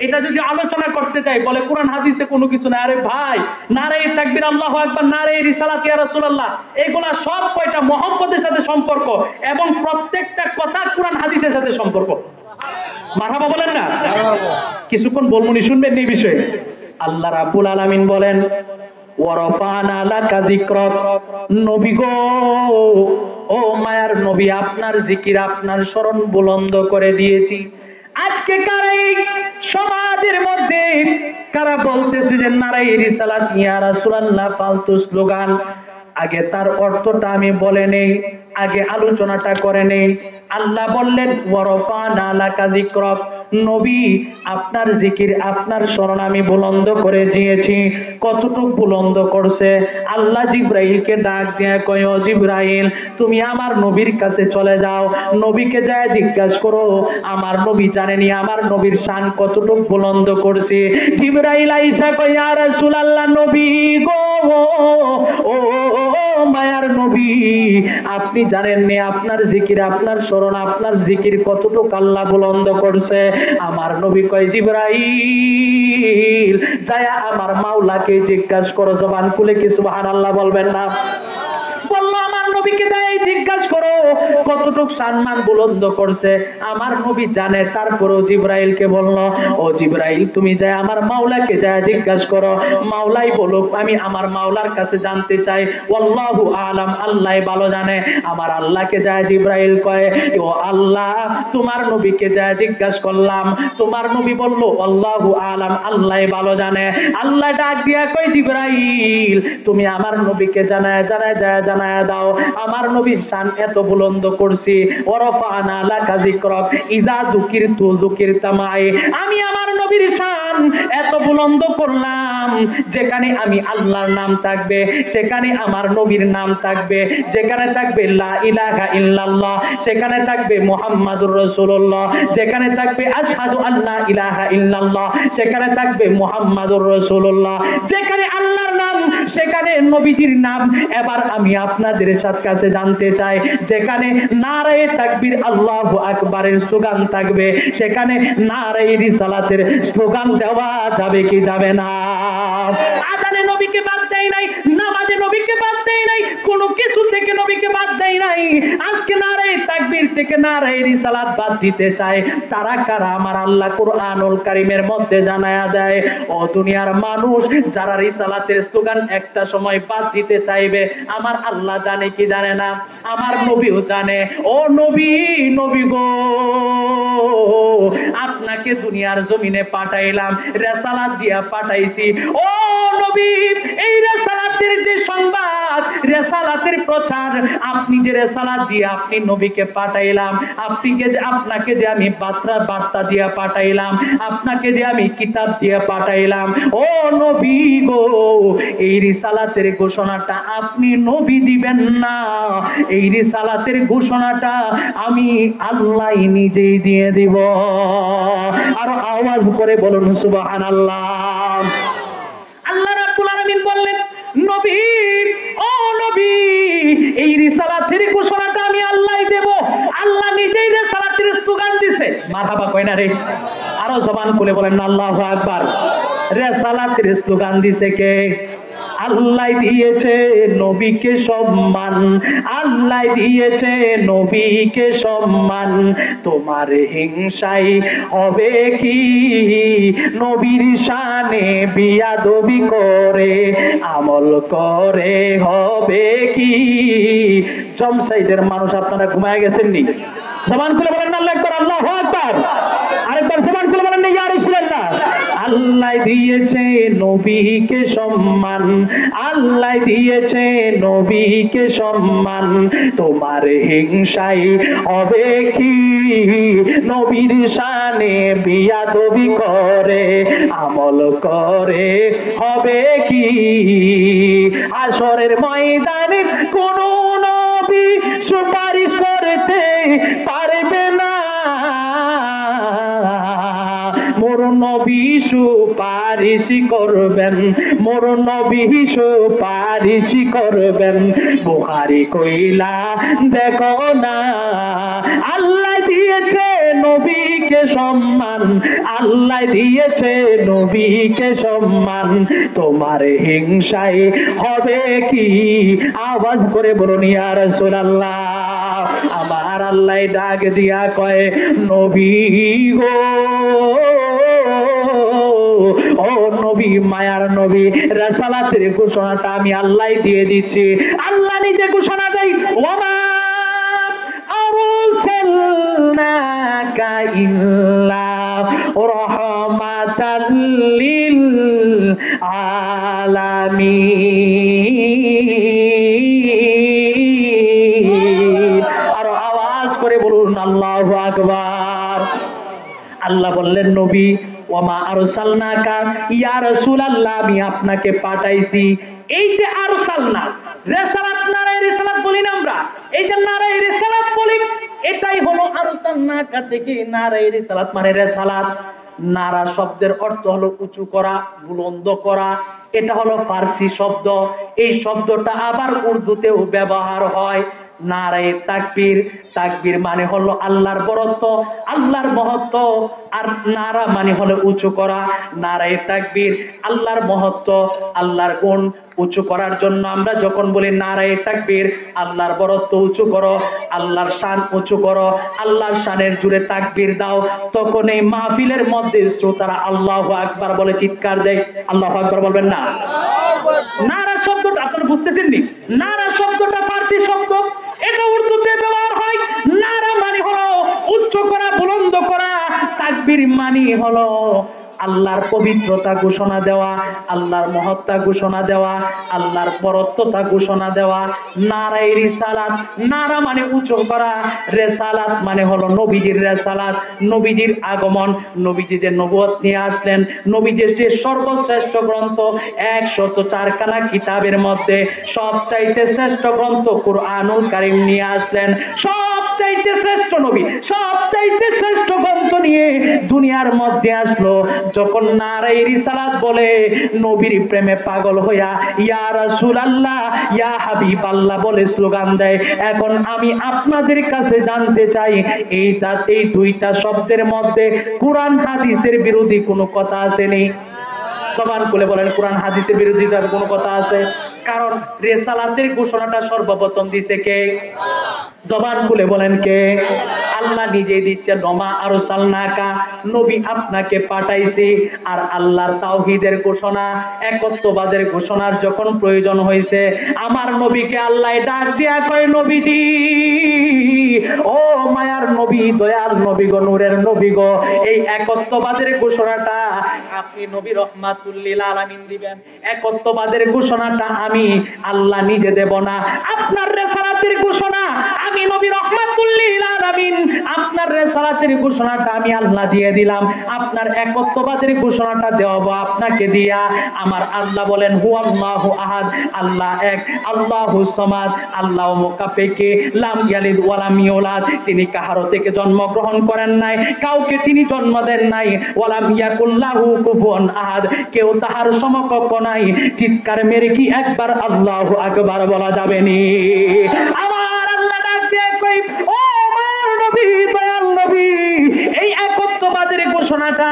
এটা যদি আলোচনা করতে চাই বলে কোরআন হাদিসে কোনো কিছু না। আরে ভাই, নারায়ে তাকবীর আল্লাহু আকবার, নারায়ে রিসালাত ইয়া রাসূলুল্লাহ, এগুলা সব কয়টা মুহাম্মদের সাথে সম্পর্ক এবং প্রত্যেকটা কথা কোরআন হাদিসের সাথে সম্পর্ক। মারহাবা বলেন না? কিছুক্ষণ বলমুনি, শুনবেন এই বিষয়ে। আল্লাহ রাব্বুল আলামিন বলেন ওয়ারাফানা লাকা যিকরাক, নবী গো, ও মায়ার নবী, আপনার জিকির, আপনার স্মরণ বুলন্দ করে দিয়েছি। আজকে কারা এই সমাজের মধ্যে কারা বলতেছে যে নারায়ে রিসালাত ইয়া রাসূলুল্লাহ ফালতু স্লোগান? আগে তার অর্থটা আমি বলে নেই, আগে আলোচনাটা করে নেই। আল্লাহ বললেন ওয়ারাফানা লাকা যিকরাক, নবী আপনার জিকির, আপনার স্মরণ আমি বুলন্দ করে দিয়েছি। কতটুকু বুলন্দ করছে? আল্লাহ জিবরাইলকে ডাক দিয়ে কয়, ও জিবরাইল, তুমি আমার নবীর কাছে চলে যাও, নবীকে যায় জিজ্ঞাসা করো আমার নবী জানেনি আমার নবীর শান কতটুকু বুলন্দ করছে। জিবরাইল আইসা কয়, ইয়া রাসূলুল্লাহ, নবী গো, ও মায়ার নবী নবী, আপনি জানেননি আপনার জিকির, আপনার স্মরণ, আপনার জিকির কতটুকু আল্লাহ বুলন্দ করছে। আমার নবী কয়, জিবরাইল যায়া আমার মাওলাকে জিজ্ঞাসা করো। জবান খুলে কি সুবহানাল্লাহ বলবেন না? বললো আমার নবীকে তাই জিজ্ঞাসা করো কতটুকু সম্মান বুলন্দ করছে। আমার নবী জানে, তারপরেও জিবরাইলকে বললো, ও জিবরাইল তুমি যায় আমার মাওলাকে যায় জিজ্ঞাসা করো। মাওলাই বলুক, আমি আমার মাওলার কাছে জানতে চাই। আল্লাহু আলাম, আল্লাহ ভালো জানে। আমার আল্লাহকে যায় জিবরাইল কয়, ও আল্লাহ তোমার নবীকে যায় জিজ্ঞাসা করলাম, তোমার নবী বললো আল্লাহু আলাম, আল্লাহ ভালো জানে। আল্লাহ ডাক দিয়া কয়, জিবরাইল তুমি আমার নবীকে জানায় জানায় যায় জানায় দাও আমার নবীর শান এত বুলন্দ করছি। ওয়ারাফানা লাকা যিকরাক ইযা যুকিরতু যুকিরতা মাই, আমি আমার নবীর শান এত বুলন্দ করলাম, যেখানে আমি আল্লাহর নাম থাকবে সেখানে আমার নবীর নাম থাকবে, যেখানে থাকবে লা ইলাহা ইল্লাল্লাহ সেখানে থাকবে মুহাম্মাদুর রাসূলুল্লাহ, যেখানে থাকবে আশহাদু আল্লা ইলাহা ইল্লাল্লাহ সেখানে থাকবে মুহাম্মাদুর রাসূলুল্লাহ, যেখানে আল্লাহর নাম সেখানে নবীজির নাম। এবার আমি আপনাদের কাছে জানতে চাই, যেখানে নারায়ে তাকবীর আল্লাহু আকবারের স্লোগান থাকবে সেখানে নারায়ে রিসালাতের স্লোগান দেওয়া যাবে কি যাবে না? আযানে নবীকে বাদ দেয় নাই, নামাজে নবীকে বাদ দেয় নাই, কোনো কিছু থেকে নবীকে বাদ দেয় নাই। আজকে নারায়ে তাকবীর থেকে নারায়ে রিসালাত বাদ দিতে চায় তারা কারা? আমার আল্লাহ কুরআনুল কারীমের মধ্যে জানায়া দেয়, ও দুনিয়ার মানুষ যারা রিসালাতের স্লোগান একটা সময় বাদ দিতে চাইবে আমার আল্লাহ জানে কি জানে না? আমার নবীও জানে। ও নবী, নবী গো আপনাকে দুনিয়ার জমিনে পাঠাইলাম, রিসালাত দিয়া পাঠাইছি। ও নবী, এই রিসালাতের যে সংবাদ, রিসালাতের প্রচার, আপনি যে রিসালাত দিয়ে আপনি নবীকে পাঠাইলাম, আপনাকে যে আমি বার্তা দিয়া পাঠাইলাম, আপনাকে যে আমি কিতাব দিয়ে পাঠাইলাম, ও নবী গো এই রিসালাতের ঘোষণাটা আপনি নবী দিবেন না, এই রিসালাতের ঘোষণাটা আমি আল্লাহ নিজেই দিয়ে দিব। আর আওয়াজ করে বলুন সুবহানাল্লাহ। আল্লাহ রাব্বুল আলামিন বললেন, নবী ও নবী এই রিসালাতের ঘোষণাটা আমি আল্লাহই দেব। আল্লাহ নিজেই রিসালাতের স্লোগান দিয়েছে। মারহাবা কয় না রে? আরো জবান খুলে বলেন না আল্লাহু আকবার। রিসালাতের স্লোগান দিয়েছে কে? আল্লাহ দিয়েছে নবীকে সম্মান, আল্লাহ দিয়েছে নবীকে সম্মান। তোমার হিংসাই হবে কি নবীর শানে বিয়াদবি করে আমল করে হবে কি? জমসাইদের মানুষ আপনারা ঘুমায় গেছেন নি? জবান খুলে বলেন আল্লাহু আকবার, আল্লাহু আকবার। আরেকবার জবান খুলে বলেন ইয়া রাসূলুল্লাহ। আল্লাহ দিয়েছে নবীকে সম্মান, আল্লাহ দিয়েছে নবীকে সম্মান। তোমার হিংসাই হবে কি নবীর শানে বিয়াদবি করে আমল করে হবে কি? হাশরের ময়দানে কোন নবী সুপারিশ করতে পারবে না, মোর নবী সুপারিশ করবেন, মোর নবী সুপারিশ করবেন। বুখারী কইলা দেখো না, আল্লাহ দিয়েছে নবীকে সম্মান, আল্লাহ দিয়েছে নবীকে সম্মান। তোমার হিংসাই হবে কি? আওয়াজ করে বলুন ইয়া রাসূলুল্লাহ। আমার আল্লাহ ডাক দিয়া কয়, নবী গো ও নবী, মায়ার নবী, রিসালাতের ঘোষণাটা আমি আল্লাহ দিয়ে দিচ্ছি। আল্লাহ নিজে ঘোষণা দেয়, ওমা আরসালনাকা ইল্লা রাহমাতাল লিল আলামিন। আর আওয়াজ করে বলুন আল্লাহু আকবার। আল্লাহ বললেন, নবী ওমা আরসালনাকা ইয়া রাসূলুল্লাহ, আমি আপনাকে পাঠাইছি। এই যে আরসালনা, রিসালাত নারায়ে রিসালাত বলি না আমরা, এই যে নারায়ে রিসালাত বলি, এটাই হলো আরসালনাকা থেকে নারায়ে রিসালাত মানে রিসালাত। নারা শব্দের অর্থ হলো উঁচু করা, বুলন্দ করা। এটা হলো ফার্সি শব্দ। এই শব্দটা আবার উর্দুতেও ব্যবহার হয়। নারায়ে তাকবীর, তাকবীর মানে হলো আল্লাহর বরত্ব, আল্লাহর মহত্ব, আর নারা মানে হলো উঁচু করা। নারায়ে তাকবীর আল্লাহর মহত্ব, আল্লাহর গুণ উঁচু করার জন্য আমরা যখন বলি নারায়ে তাকবীর, আল্লাহর বরত্ব উঁচু করো, আল্লাহর শান উঁচু করো, আল্লাহর শানের জুড়ে তাকবীর দাও, তখন এই মাহফিলের মধ্যে শ্রোতারা আল্লাহু আকবার বলে চিৎকার দেয়। আল্লাহু আকবার বলবেন না? নারা শব্দটা আপনারা বুঝতেছেন নি? নারা শব্দটা ফার্সি শব্দ, এটা উর্দুতে ব্যবহার হয়। নারা মানে হলো উচ্চ করা, বুলন্দ করা। তাকবীর মানে হলো আল্লাহর পবিত্রতা ঘোষণা দেওয়া, আল্লাহর মহত্তা ঘোষণা দেওয়া, আল্লাহর পরত্বতা ঘোষণা দেওয়া। নারায়ে রিসালাত, নারা মানে উঁচু করা, রেসালাত মানে হলো নবীজির রেসালাত, নবীজির আগমন, নবীজি যে নবুয়ত নিয়ে আসলেন, নবীজির যে সর্বশ্রেষ্ঠ গ্রন্থ 104 খানা কিতাবের মধ্যে সবচাইতে শ্রেষ্ঠ গ্রন্থ কুরআনুল কারীম নিয়ে আসলেন। সবচাইতে শ্রেষ্ঠ নবী, সবচাইতে শ্রেষ্ঠ গ্রন্থ নিয়ে দুনিয়ার মধ্যে আসলো। যখন নারায়ে রিসালাত বলে, নবীর প্রেমে পাগল হইয়া ইয়া রাসূলুল্লাহ, ইয়া হাবিবাল্লাহ বলে স্লোগান দেয়। এখন আমি আপনাদের কাছে জানতে চাই, এই দুইটা শব্দের মধ্যে কুরআন হাদিসের বিরোধী কোনো কথা আছে নেই? জবান খুলে বলেন, কোরআন হাদিসের বিরোধিতার কোনো কথা আছে? কারণ রিসালাতের ঘোষণাটা সর্বপ্রথম দিছে কে? জবান খুলে বলেন কে? আল্লাহ নিজেই দিচ্ছে, নমা আরসালনাকা, নবী আপনাকে পাঠাইছি। আর আল্লাহর তাওহীদের ঘোষণা, একত্ববাদের ঘোষণার যখন প্রয়োজন হয়েছে, আমার নবীকে আল্লাহ ডাক দিয়া কয়, নবীজি, ও মায়ার নবী, দয়াল নবী গো, নূরের নবী গো, এই একত্ববাদের ঘোষণাটা আপনি নবী রহমাতুল লিল আলামিন দিবেন। একত্ববাদের ঘোষণাটা আমি আল্লাহ নিজে দেব না। আপনার রিসালাতের ঘোষণা আমি নবী রহমাতুল লিল আলামিন, আপনার রিসালাতের ঘোষণাটা আমি আল্লাহ দিয়ে দিলাম। আপনার একত্ববাদের ঘোষণাটা দেব আপনাকে দিয়া। আমার আল্লাহ বলেন, হুয়াল্লাহু আহাদ, আল্লাহ এক, আল্লাহুস সামাদ, আল্লাহ মুকাফেকে, লাম ইয়ালিদ ওয়া লাম ইউলাদ, তিনি কাহারো থেকে জন্মগ্রহণ করেন নাই, কাউকে তিনি জন্ম দেন নাই। ওয়া লাম ইয়াকুল লাহু কুফুয়ান আহাদ, কেউ তাহার সমকক্ষ নাই। চিৎকার মেরে কি একবার আল্লাহু আকবার বলা যাবে নি? আমার আল্লাহ ডাক দিয়ে কই, ও মায়ার নবী, দয়াল নবী, এই একত্ববাদের ঘোষণাটা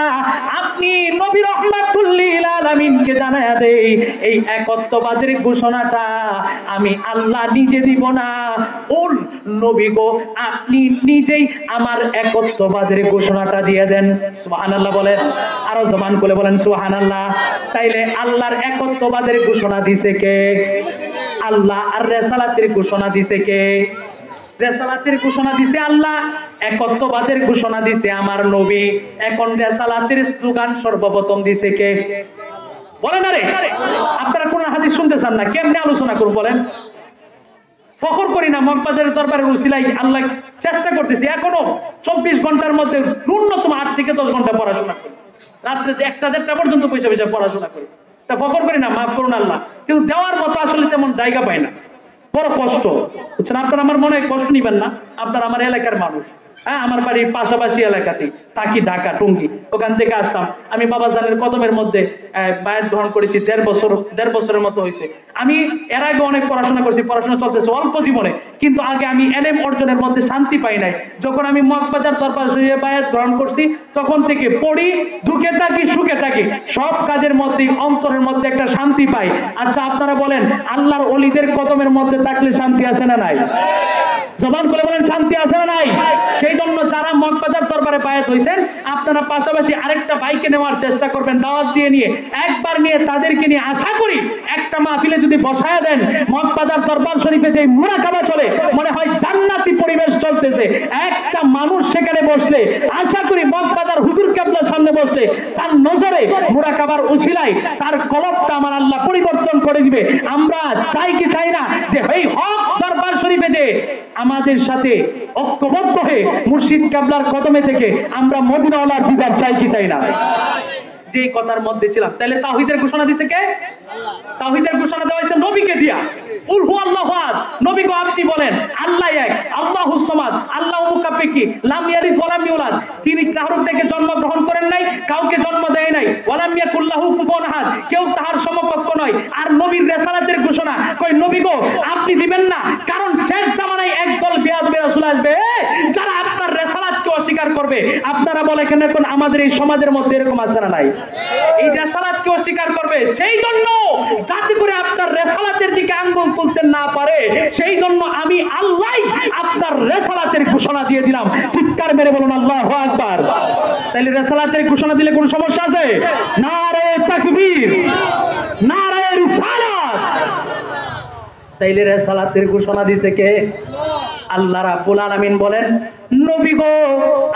আপনি নবী রহমাতুল লিল আলামিনকে জানায়া দেই। এই একত্ববাদের ঘোষণাটা আমি আল্লাহ নিজে দিব না। ওর নবী গো, আপনি নিজেই আমার একত্ববাদের ঘোষণাটা দিয়ে দেন। সুবহানাল্লাহ বলেন, আরো জবান করে বলেন সুবহানাল্লাহ। তাইলে আল্লাহর একত্ববাদের ঘোষণা দিছে কে? আল্লাহ। আর রিসালাতের ঘোষণা দিছে কে? রিসালাতের ঘোষণা দিছে আল্লাহ, একত্ববাদের ঘোষণা দিছে আমার নবী। এখন রিসালাতের স্লোগান সর্বপ্রথম দিছে কে? বলেন। আরে আপনারা কোন হাদিস শুনতে চান না, কেমনে আলোচনা করব বলেন? ফখর করি না, মগবাজারের দরবারের উসিলায় আল্লাহ চেষ্টা করতেছি। এখনো 24 ঘন্টার মধ্যে ন্যূনতম 8 থেকে 10 ঘন্টা পড়াশোনা করি, রাত্রে 1টা-1:30 পর্যন্ত বসে বসে পড়াশোনা করি। তা ফখর করি না, মাফ করুন আল্লাহ, কিন্তু দেওয়ার মতো আসলে তেমন জায়গা পাই না, বড় কষ্ট বুঝছেন। আপনারা আমার মনে হয় কষ্ট নিবেন না, আপনারা আমার এলাকার মানুষ। হ্যাঁ, আমার বাড়ির পাশাপাশি এলাকাতে থাকি, ঢাকা টঙ্গী, ওখান থেকে আসতাম। আমি বাবা জানের কদমের মধ্যে বায়াত গ্রহণ করেছি 1.5 বছরের মতো হয়েছে। আমি এর আগে অনেক পড়াশোনা করছি, পড়াশোনা চলতেছে অল্প জীবনে, কিন্তু আগে আমি এলেম অর্জনের মধ্যে শান্তি পাই নাই। যখন আমি মগবাজার দরবার শরীফে বায়াত গ্রহণ করছি, তখন থেকে পড়ি, দুঃখে থাকি, সুখে থাকি, সব কাজের মধ্যে অন্তরের মধ্যে একটা শান্তি পাই। আচ্ছা আপনারা বলেন, আল্লাহর ওলিদের কদমের মধ্যে থাকলে শান্তি আছে না নাই? জবান করে বলেন, শান্তি আছে না নাই? সেই জন্য যারা মগবাজার দরবারে বায়াত হইছেন, আপনারা পাশাপাশি আরেকটা বাইকে নেওয়ার চেষ্টা করবেন, দাওয়াত দিয়ে নিয়ে, একবার নিয়ে তাদেরকে নিয়ে আশা করি একটা মাহফিলে যদি বসায় দেন, মগবাজার দরবার শরীফে যে মুরাকাবা চলে, মনে হয় জান্নাতি পরিবেশ চলতেছে। একটা মানুষ সেখানে বসলে, আশা করি মগবাজার হুজুর কেবলার সামনে বসলে, তার নজরে মুরাকাবার উসিলায় তার কলবটা আমার আল্লাহ পরিবর্তন করে দিবে। আমরা চাই কি চাই না যে এই হক দরবার শরীফে যে আমাদের সাথে ঐক্যবদ্ধ হয়ে মুর্শিদ কেবলার কদমে থেকে আমরা মদিনাওয়ালার দিদার চাই কি চাই না? যে কথার মধ্যে ছিলাম। তাহলে তাওহীদের ঘোষণা দিছে কে? তাওহীদের ঘোষণা দেওয়া হয়েছে নবীকে দিয়া। কুল হুয়াল্লাহু আহাদ, নবী গো আপনি বলেন আল্লাহ এক, আল্লাহুস সামাদ, আল্লাহু মুকাফেকি, লাম ইয়ালিদ ওয়া লাম ইউলাদ, তিনি কারোর থেকে জন্মগ্রহণ করেন নাই, কাউকে জন্ম দেয় নাই। ওয়া লাম ইয়াকুল লাহু কুফুয়ান আহাদ, কেউ তার সমকক্ষ নয়। আর নবীর রিসালাতের ঘোষণা, কই নবী গো আপনি দিবেন না, কারণ শেষ জামানায় একদল বেয়াদব রাসূল আসবে যারা আপনার রিসালাতকে অস্বীকার করবে। আপনারা বলে কেন এখন আমাদের এই সমাজের মধ্যে এরকম আছে না নাই? এই রিসালাতকে অস্বীকার করবে, সেই জন্য যাতে করে আপনার রিসালাতের দিকে আঙ্গুল তুলতে না পারে, সেই জন্য আমি আল্লাহ আপনার রিসালাতের ঘোষণা দিয়ে দিলাম। চিৎকার মেরে বলুন আল্লাহু আকবার। তাহলে রিসালাতের ঘোষণা দিলে কোনো সমস্যা আছে? নারে তাকবীর, নারে রিসালাত। তাইলে রিসালাতের ঘোষণা দিছে কে? আল্লাহ রাব্বুল আলামিন বলেন, নবী গো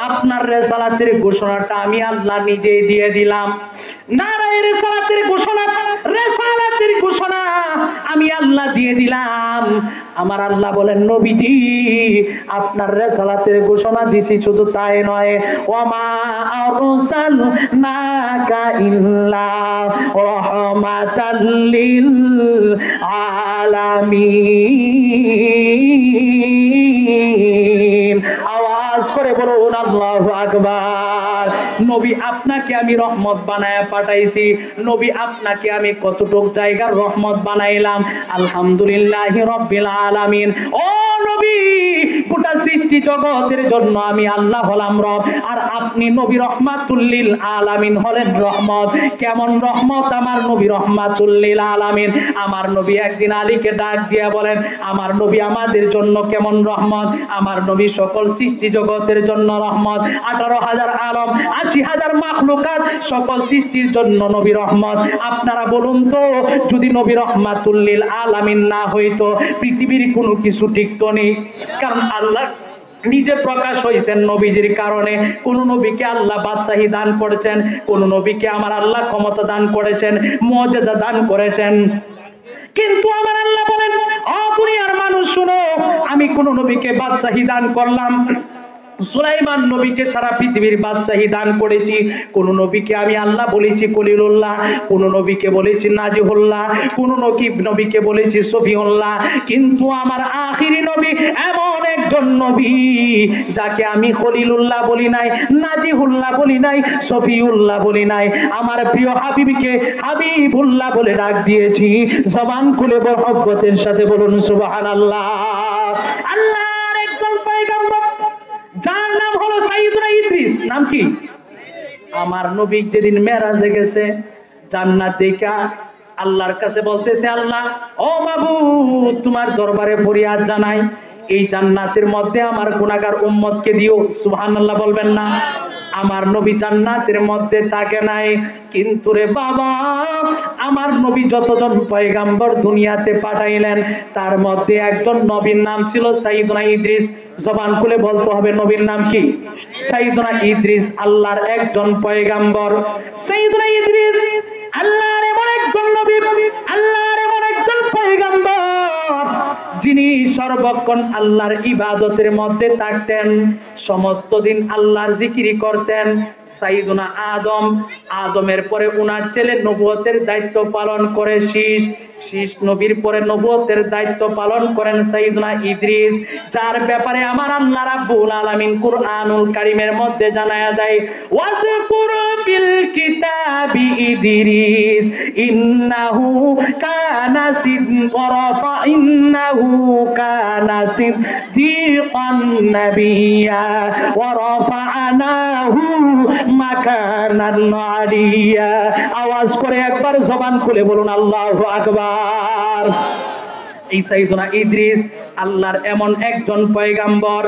আপনার রিসালাতের ঘোষণাটা আমি আল্লাহ নিজেই দিয়ে দিলাম। নারে রিসালাতের ঘোষণা, রিসালাতের ঘোষণা আমি আল্লাহ দিয়ে দিলাম। আমার আল্লাহ বলেন, নবীজি আপনার রিসালাতের ঘোষণা দিছি, শুধু তাই নয়, ওয়ামা আরসালনাকা ইল্লা রাহমাতাল লিল আলামিন। আওয়াজ করে বলুন আল্লাহু আকবার। নবী আপনাকে আমি রহমত বানায়া পাঠাইছি। নবী আপনাকে আমি কতটুক জায়গার রহমত বানাইলাম। আলহামদুলিল্লাহি রাব্বিল আলামিন। ও নবী, গোটা সৃষ্টি জগতের জন্য আমি আল্লাহ হলাম রব, আর আপনি নবী রহমাতুল লিল আলামিন হলেন রহমত। কেমন রহমত আমার নবী রহমাতুল লিল আলামিন? আমার নবী একদিন আলীকে ডাক দিয়া বলেন, আমার নবী আমাদের জন্য কেমন রহমত? আমার নবী সকল সৃষ্টি জগতের জন্য রহমত। 18,000 আলম, 80,000 মাখলুকাত, সকল সৃষ্টির জন্য নবী রহমত। আপনারা বলুন তো, যদি নবী রহমাতুল লিল আলামিন না হইতো, পৃথিবীর কোনো কিছু টিকতো নেই। কারণ আল্লাহ নিজে প্রকাশ হয়েছেন নবীজির কারণে। কোন নবীকে আল্লাহ বাদশাহী দান করেছেন, কোন নবীকে আমার আল্লাহ ক্ষমতা দান করেছেন, মুআজিজা দান করেছেন। কিন্তু আমার আল্লাহ বলেন, ও দুনিয়ার মানুষ শুনো, আমি কোন নবীকে বাদশাহী দান করলাম? সুলাইমান নবীকে সারা পৃথিবীর বাদশাহী দান করেছি। কোন নবীকে আমি আল্লাহ বলেছি খলিলুল্লাহ, কোন নবীকে বলেছি নাজিহুল্লাহ, কোন নবীকে বলেছি সফিউল্লাহ। কিন্তু আমার আখিরি নবী এমন একজন নবী যাকে আমি খলিলুল্লাহ বলি নাই, নাজিহুল্লাহ বলি নাই, সফিউল্লাহ বলি নাই। আমার প্রিয় হাবিবকে হাবিবুল্লাহ বলে ডাক দিয়েছি। জবান খুলে মহব্বতের সাথে বলুন সুবহানাল্লাহ। আল্লাহর একজন পয়গম্বর যার নাম হলো সাইয়্যিদুনা ইদ্রিস। নাম কি? আমার নবী যেদিন মেরাজে গেছে, জান্নাত দেখা আল্লাহর কাছে বলতেছে, আল্লাহ ও মাবুদ, তোমার দরবারে ফরিয়াদ জানাই, এই জান্নাতের মধ্যে আমার গুনাহগার উম্মতকে দিও। সুবহানাল্লাহ বলবেন না? আমার নবী জান্নাতের মধ্যে থাকে নাই, কিন্তু রে বাবা, আমার নবী যতজন পয়গম্বর দুনিয়াতে পাঠাইলেন, তার মধ্যে একজন নবীর নাম ছিল সাইয়্যিদুনা ইদ্রিস। জবান খুলে বলতে হবে, নবীর নাম কি? সাইয়্যিদুনা ইদ্রিস, আল্লাহর একজন পয়গম্বর। সাইয়্যিদুনা ইদ্রিস আল্লাহর এমন একজন নবী, আল্লাহর এমন একজন পয়গম্বর, যিনি সর্বক্ষণ আল্লাহর ইবাদতের মধ্যে থাকতেন, সমস্ত দিন আল্লাহর জিকির করতেন। সাইয়্যিদুনা আদমের পরে উনার ছেলে নবুয়তের দায়িত্ব পালন করে শীষ নবীর পরে নবুয়তের দায়িত্ব পালন করেন সাইয়্যিদুনা ইদ্রিস, যার ব্যাপারে আমার আল্লাহ রাব্বুল আলামিন কুরআনুল কারীমের মধ্যে জানায়া দেয়, ওয়াজকুর ফিল কিতাবি ইদ্রিস ইন্নাহু কানা সিদরা ইন্নাহু কানা সিদ্দীকান নাবিয়্যা ওয়া রাফা'নাহু মাকানান আলিয়্যা। আওয়াজ করে একবার জবান খুলে বলুন আল্লাহু আকবার। এই সাইয়্যিদুনা ইদ্রিস আল্লাহর এমন একজন পয়গম্বর,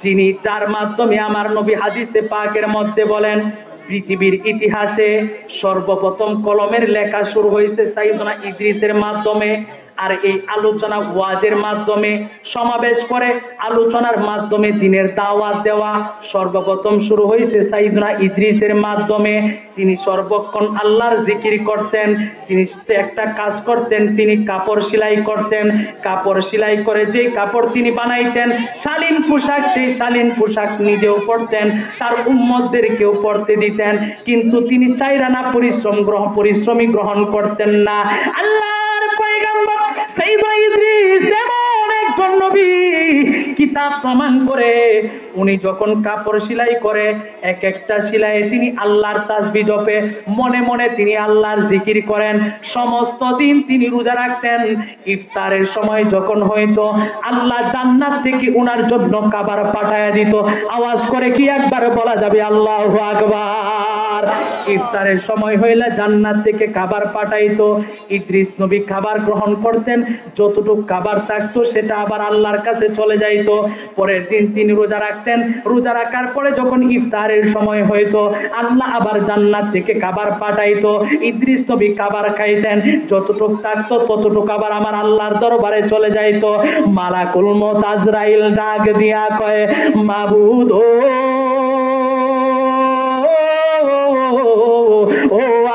যিনি যার মাধ্যমে আমার নবী হাদিসে পাকের মধ্যে বলেন, পৃথিবীর ইতিহাসে সর্বপ্রথম কলমের লেখা শুরু হয়েছে সাইয়্যিদুনা ইদ্রিসের মাধ্যমে। আর এই আলোচনা ওয়াজের মাধ্যমে, সমাবেশ করে আলোচনার মাধ্যমে দিনের দাওয়াত দেওয়া সর্বপ্রথম শুরু হয়েছে সাইয়্যিদুনা ইদ্রিসের মাধ্যমে। তিনি সর্বক্ষণ আল্লাহর জিকির করতেন। তিনি একটা কাজ করতেন, তিনি কাপড় সেলাই করতেন। কাপড় সেলাই করে যে কাপড় তিনি বানাইতেন শালীন পোশাক, সেই শালীন পোশাক নিজেও পরতেন, তার উম্মতদেরকেও পরতে দিতেন। কিন্তু তিনি চাইরানা পরিশ্রমী গ্রহণ করতেন না। আল্লাহর পয়গম্বর সাইয়্যিদুনা ইদ্রিস এমন একজন নবী, কিতাব প্রমাণ করে উনি যখন কাপড় সেলাই করে এক একটা সেলাইয়ে তিনি আল্লাহর তাসবিহ জপে, মনে মনে তিনি আল্লাহর জিকির করেন। সমস্ত দিন তিনি রোজা রাখতেন। ইফতারের সময় যখন হইতো আল্লাহ জান্নাত থেকে উনার জন্য খাবার পাঠায়া দিত। আওয়াজ করে কি একবার বলা যাবে আল্লাহু আকবার? ইফতারের সময় হইলে জান্নাত থেকে খাবার পাঠাইতো। ইদ্রিস নবী খাবার গ্রহণ করতেন, যতটুকু খাবার থাকতো সেটা আবার আল্লাহর কাছে চলে যাইতো। পরের দিন তিনি রোজা রাখতেন। রোজা রাখার পরে যখন ইফতারের সময় হইতো আল্লাহ আবার জান্নাত থেকে খাবার পাঠাইতো। ইদ্রিস নবী খাবার খাইতেন, যতটুকু থাকতো ততটুকু আবার আমার আল্লাহর দরবারে চলে যাইতো। মালাকুল মউত আজরাইল ডাক দিয়া কয়, মাবুদ ও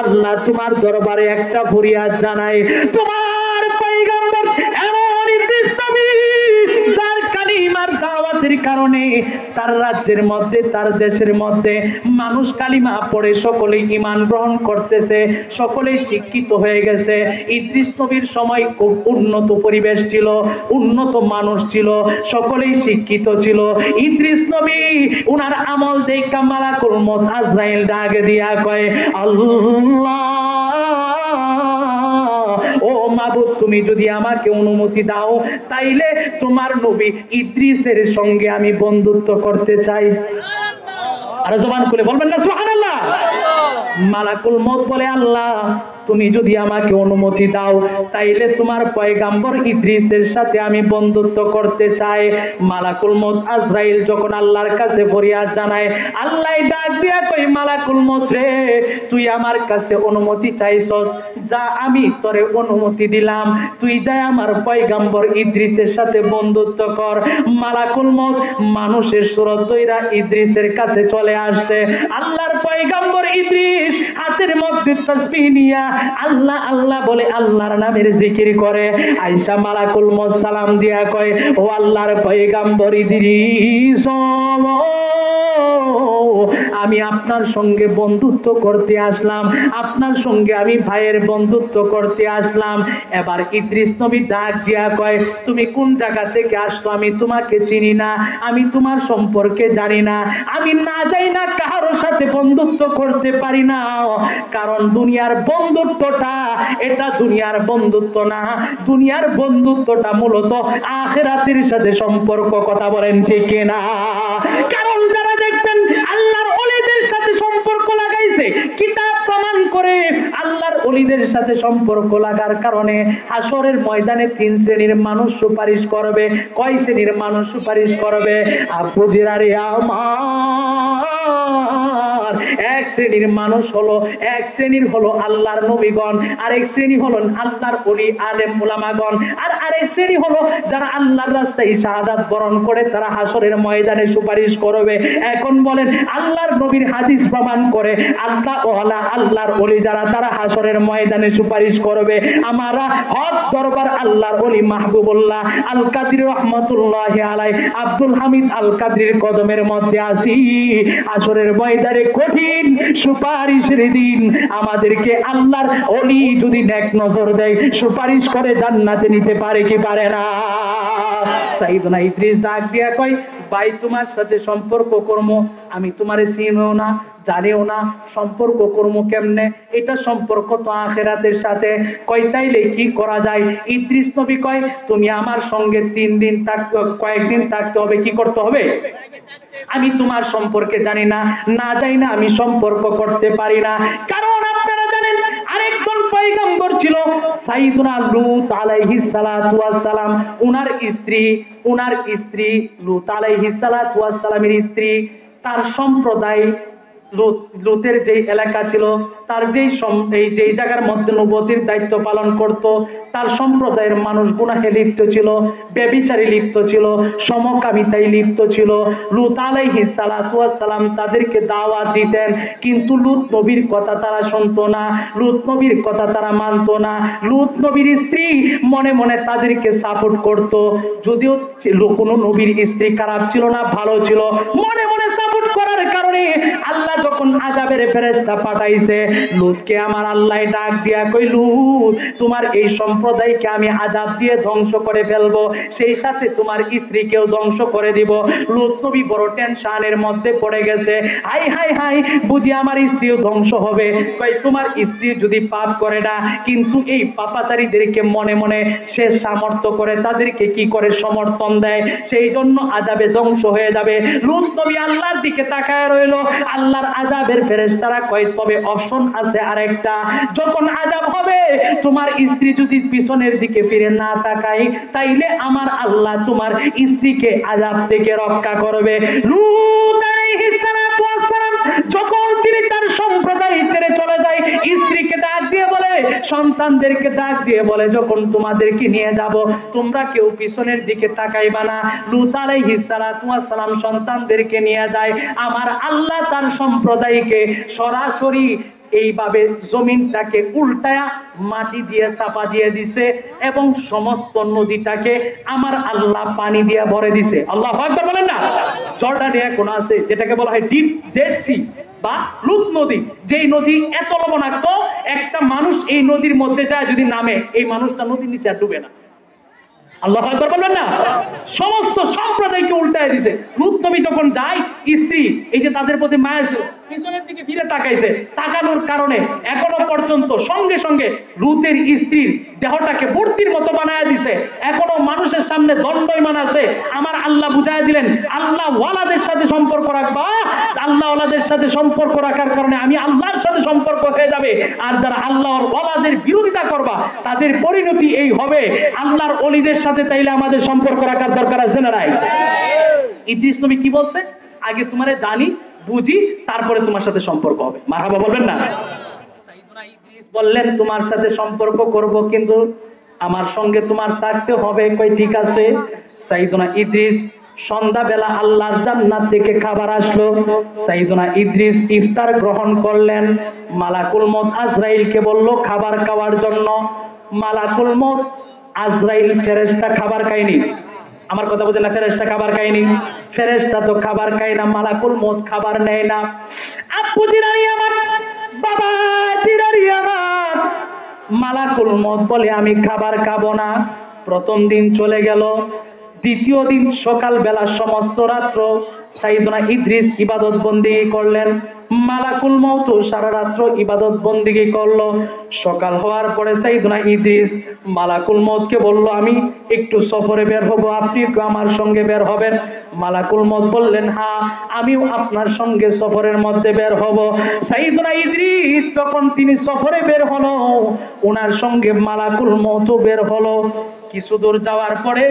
আল্লাহ, তোমার দরবারে একটা ফরিয়াদ জানাই। তোমার পয়গম্বর এমন ইদ্রিস নবী যার কালিমার দাওয়াতের কারণে তার রাজ্যের মধ্যে, তার দেশের মধ্যে মানুষ কালিমা পড়ে সকলেই ঈমান গ্রহণ করতেছে, সকলেই শিক্ষিত হয়ে গেছে। ইদ্রিস নবীর সময় খুব উন্নত পরিবেশ ছিল, উন্নত মানুষ ছিল, সকলেই শিক্ষিত ছিল। ইদ্রিস নবী উনার আমল দেখা মালাকুল মউত আজরাইল ডাক দিয়া কয়, আল্লাহ ও মাবুদ, তুমি যদি আমাকে অনুমতি দাও তাইলে তোমার নবী ইদ্রিসের সঙ্গে আমি বন্ধুত্ব করতে চাই। আর জবান খুলে বলবেন না সুবহানাল্লাহ? মালাকুল মউত বলে, আল্লাহ তুমি যদি আমাকে অনুমতি দাও তাইলে তোমার পয়গাম্বর ইদ্রিসের সাথে আমি বন্ধুত্ব করতে চাই। মালাকুল মউত আজরাইল যখন আল্লাহর কাছে ফরিয়াদ জানায়, আল্লাহ ডাক দিয়া কই, মালাকুল মউত রে, তুই আমার কাছে অনুমতি চাইছস, যা আমি তোরে অনুমতি দিলাম, তুই যাই আমার পয়গাম্বর ইদ্রিসের সাথে বন্ধুত্ব কর। মালাকুল মউত মানুষের সুরত ধইরা ইদ্রিসের কাছে চলে আসছে। আল্লাহর পয়গাম্বর ইদ্রিস হাতের মধ্যে তাসবিহ নিয়া আল্লাহ আল্লাহ বলে আল্লাহর নামের জিকির করে। আয়েশা মালাকুল মউত সালাম দিয়া কয়, ও আল্লাহর পয়গাম্বর ইদ্রিস, আমি আপনার সঙ্গে বন্ধুত্ব করতে আসলাম, আপনার সঙ্গে আমি ভাইয়ের বন্ধুত্ব করতে আসলাম। এবার ইদ্রিস নবী ডাক দিয়া কয়, তুমি কোন জায়গা থেকে আসছো? আমি তোমাকে চিনি না, আমি তোমার সম্পর্কে জানি না, আমি না যাই না কারোর সাথে বন্ধুত্ব করতে পারি না, কারণ দুনিয়ার বন্ধুত্বটা এটা দুনিয়ার বন্ধুত্ব না, দুনিয়ার বন্ধুত্বটা মূলত আখিরাতের সাথে সম্পর্ক। কথা বলেন ঠিক কিনা? কারণ যারা দেখবেন আল্লাহর ওলিদের সাথে সম্পর্ক লাগাইছে, কিতাব প্রমাণ করে আল্লাহর ওলিদের সাথে সম্পর্ক লাগার কারণে হাসরের ময়দানে তিন শ্রেণীর মানুষ সুপারিশ করবে। কয় শ্রেণীর মানুষ সুপারিশ করবে? আপু জিরারে আমার এক শ্রেণীর মানুষ হলো, এক শ্রেণীর হলো আল্লাহর নবীগণ, আরেক শ্রেণী হলো আল্লাহর ওলি আলেম উলামাগণ, আর আরেক শ্রেণী হলো যারা আল্লাহর রাস্তায় শাহাদাত বরণ করে তারা হাসরের ময়দানে সুপারিশ করবে। এখন বলেন, আল্লাহর নবীর হাদিস প্রমাণ করে আল্লাহ ওয়ালা আল্লাহর ওলি যারা তারা হাসরের ময়দানে সুপারিশ করবে। আমরা হক দরবার আল্লাহর ওলি মাহবুবুল্লাহ আল কাদরি রহমাতুল্লাহি আলাইহি আব্দুল হামিদ আল কাদরির কদমের মধ্যে আসি। হাসরের ময়দানে কঠিন সুপারিশের দিন আমাদেরকে আল্লাহর ওলি যদি নেক নজর দেয়, সুপারিশ করে জান্নাতে নিতে পারে কি পারে না? সাইয়েদনা ইদ্রিস ডাক দিয়া কয়, ভাই তোমার সাথে সম্পর্ক করবো, আমি তোমারে চিনিও না জানিও না, সম্পর্ক করবো কেমনে? এটা সম্পর্ক তো আখিরাতের সাথে। কয় তাইলে কি করা যায়? ইদ্রিস নবী কয়, তুমি আমার সঙ্গে 3 দিন থাকতে, কয়েকদিন থাকতে হবে। কি করতে হবে? আমি তোমার সম্পর্কে জানি না, না যাই না আমি সম্পর্ক করতে পারি না। কারণ আপনারা জানেন আরেকজন পয়গম্বর ছিল সাইয়েদনা লূত আলাইহিস সালাতু ওয়াস সালাম। উনার স্ত্রী লূত আলাইহিস সালাতু ওয়াস সালামের স্ত্রী, তার সম্প্রদায় লূতের যে এলাকা ছিল, তার যেই জায়গার মধ্যে নবুয়তির দায়িত্ব পালন করত, তার সম্প্রদায়ের মানুষ গুনাহে লিপ্ত ছিল, ব্যভিচারে লিপ্ত ছিল, সমকামিতায় লিপ্ত ছিল। লূত আলাইহিস সালাতু ওয়াস সালাম তাদেরকে দাওয়াত দিতেন, কিন্তু লূত নবীর কথা তারা শুনতো না, লূত নবীর কথা তারা মানতো না। লূত নবীর স্ত্রী মনে মনে তাদেরকে সাপোর্ট করত, যদিও কোনো নবীর স্ত্রী খারাপ ছিল না, ভালো ছিল, মনে মনে সাপোর্ট করার কারণে আল্লাহ যখন আযাবের ফেরেশতা পাঠাইছে, লূতকে আমার আল্লাহ ডাক দিয়া কই, লূত তোমার এই সম্প্রদায়কে আমি আযাব দিয়ে ধ্বংস করে ফেলবো, সেই সাথে তোমার স্ত্রীকেও ধ্বংস করে দিব। লূত নবী বড় টেনশনের মধ্যে পড়ে গেছে, হাই হাই হাই, বুঝি আমার স্ত্রীও ধ্বংস হবে। কই তোমার স্ত্রী যদি পাপ করে না, কিন্তু এই পাপাচারীদেরকে মনে মনে সে সামর্থ্য করে, তাদেরকে কি করে সমর্থন দেয়, সেই জন্য আযাবে ধ্বংস হয়ে যাবে। লূত নবী আল্লাহর দিকে তাকায় রইল। আল্লাহর আযাবের ফেরেশতারা কয়, তবে অপশন আছে আরেকটা, যখন আযাব হবে তোমার স্ত্রী যদি পিছনের দিকে ফিরে না তাকায়, তাইলে আমার আল্লাহ তোমার স্ত্রীকে আযাব থেকে রক্ষা করবে। লূত আলাইহিস সালাতু ওয়াস সালাম যখন তিনি তার সম্প্রদায় ছেড়ে চলে যায়, স্ত্রীকে ডাক দিয়ে বলে, সন্তানদেরকে ডাক দিয়ে বলে, যখন তোমাদেরকে নিয়ে যাব তোমরা কেউ পিছনের দিকে তাকাইবা না। লূত আলাইহিস সালাতু ওয়াস সালাম সন্তানদেরকে নিয়ে যায়। আমার আল্লাহ তার সম্প্রদায়কে সরাসরি এইভাবে জমিনটাকে উল্টায়া মাটি দিয়ে চাপা দিয়ে দিছে এবং সমস্ত নদীটাকে আমার আল্লাহ পানি দিয়ে ভরে দিছে। আল্লাহু আকবার বলেন না। জর্ডানে এখন আছে যেটাকে বলা হয় ডেড সি বা লুত নদী, যেই নদী এত লবণাক্ত, একটা মানুষ এই নদীর মধ্যে যায় যদি নামে, এই মানুষটা নদীর নিচে আর ডুবে না। আল্লাহু আকবার বলবেন না। সমস্ত সম্প্রদায়কে উল্টায় দিছে। লূত নবী যখন যায়, স্ত্রী এই যে তাদের প্রতি মায়া ছিল, পিছনের দিকে ফিরে তাকাইছে, তাকানোর কারণে এখনো পর্যন্ত সঙ্গে সঙ্গে লূতের স্ত্রীর দেহটাকে মূর্তির মতো বানায় দিছে। এখনো মানুষের সামনে দণ্ডায়মান আছে। আমার আল্লাহ বুঝায় দিলেন, আল্লাহ ওয়ালাদের সাথে সম্পর্ক রাখবা, আল্লাহ ওয়ালাদের সাথে সম্পর্ক রাখার কারণে আমি আল্লাহর সাথে সম্পর্ক হয়ে যাবে। আর যারা আল্লাহর ওয়ালাদের বিরোধিতা করবা, তাদের পরিণতি এই হবে। আল্লাহর ওলিদের সাথে তাইলে আমাদের সম্পর্ক রাখার দরকার আছে না নাই? ইদ্রিস নবী কি বলছে, আগে তোমারে জানি বুঝি, তারপরে তোমার সাথে সম্পর্ক হবে। মারহাবা বলবেন না। সাইয়েদনা ইদ্রিস বললেন, তোমার সাথে সম্পর্ক করব, কিন্তু আমার সঙ্গে তোমার থাকতে হবে। কই ঠিক আছে। সাইয়েদনা ইদ্রিস সন্ধ্যাবেলা আল্লাহর জান্নাত থেকে খাবার আসলো। সাইয়েদনা ইদ্রিস ইফতার গ্রহণ করলেন। মালাকুল মউত আজরাইলকে বলল খাবার খাওয়ার জন্য। মালাকুল মউত আজরাইল ফেরেশতা খাবার খায়নি। আমার কথা বুঝেন না? ফেরেশতা খাবার খায়নি। ফেরেশতা তো খাবার খায় না, মালাকুল মউত খাবার নেয় না। আপু জিরানি আমার, বাবা জিরানি আমার, মালাকুল মউত বলে আমি খাবার খাবো না। প্রথম দিন চলে গেল। দ্বিতীয় দিন সকালবেলা সমস্ত রাত্র সাইয়েদনা ইদ্রিস ইবাদত বন্দেগী করলেন। মালাকুল মউত সারা রাত্র ইবাদত বন্দেগী করলো। সকাল হওয়ার পরে সাইয়েদনা ইদ্রিস মালাকুল মউতকে বলল, আমি একটু সফরে বের হব, আপনি কি আমার সঙ্গে বের হবেন? মালাকুল মউত বললেন, হ্যাঁ আমিও আপনার সঙ্গে সফরের মধ্যে বের হব। সাইয়েদনা ইদ্রিস তখন তিনি সফরে বের হলো, ওনার সঙ্গে মালাকুল মউতও বের হলো। কিছু দূর যাওয়ার পরে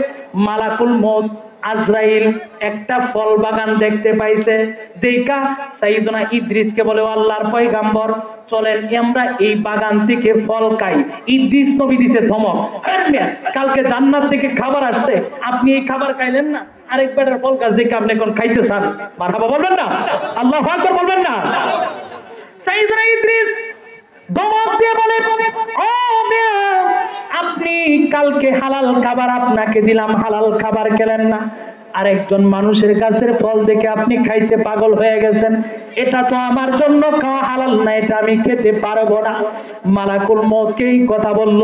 মালাকুল মউত আজরাইল একটা ফল বাগান দেখতে পাইছে। দেখা সাইয়েদনা ইদ্রিসকে বলে, আল্লাহর পয়গম্বর চলেন আমরা এই বাগান থেকে ফল খাই। ইদ্রিস নবী দিছে ধমক, কালকে জান্নাত থেকে খাবার আসছে, আপনি এই খাবার খাইলেন না, আরেক বেটার ফল গাছ দেখে আপনি এখন খাইতে চান। মারহাবা বলবেন না? আল্লাহু আকবার বলবেন না? সাইয়েদনা ইদ্রিস ধমক দিয়ে বলে, ও মিয়া, আপনি কালকে হালাল খাবার আপনাকে দিলাম, হালাল খাবার খেলেন না, আরেকজন মানুষের কাছের ফল দেখে আপনি খাইতে পাগল হয়ে গেছেন। এটা তো আমার জন্য খাওয়া হালাল না, এটা আমি খেতে পারবো না। মালাকুল মউতকে এই কথা বলল।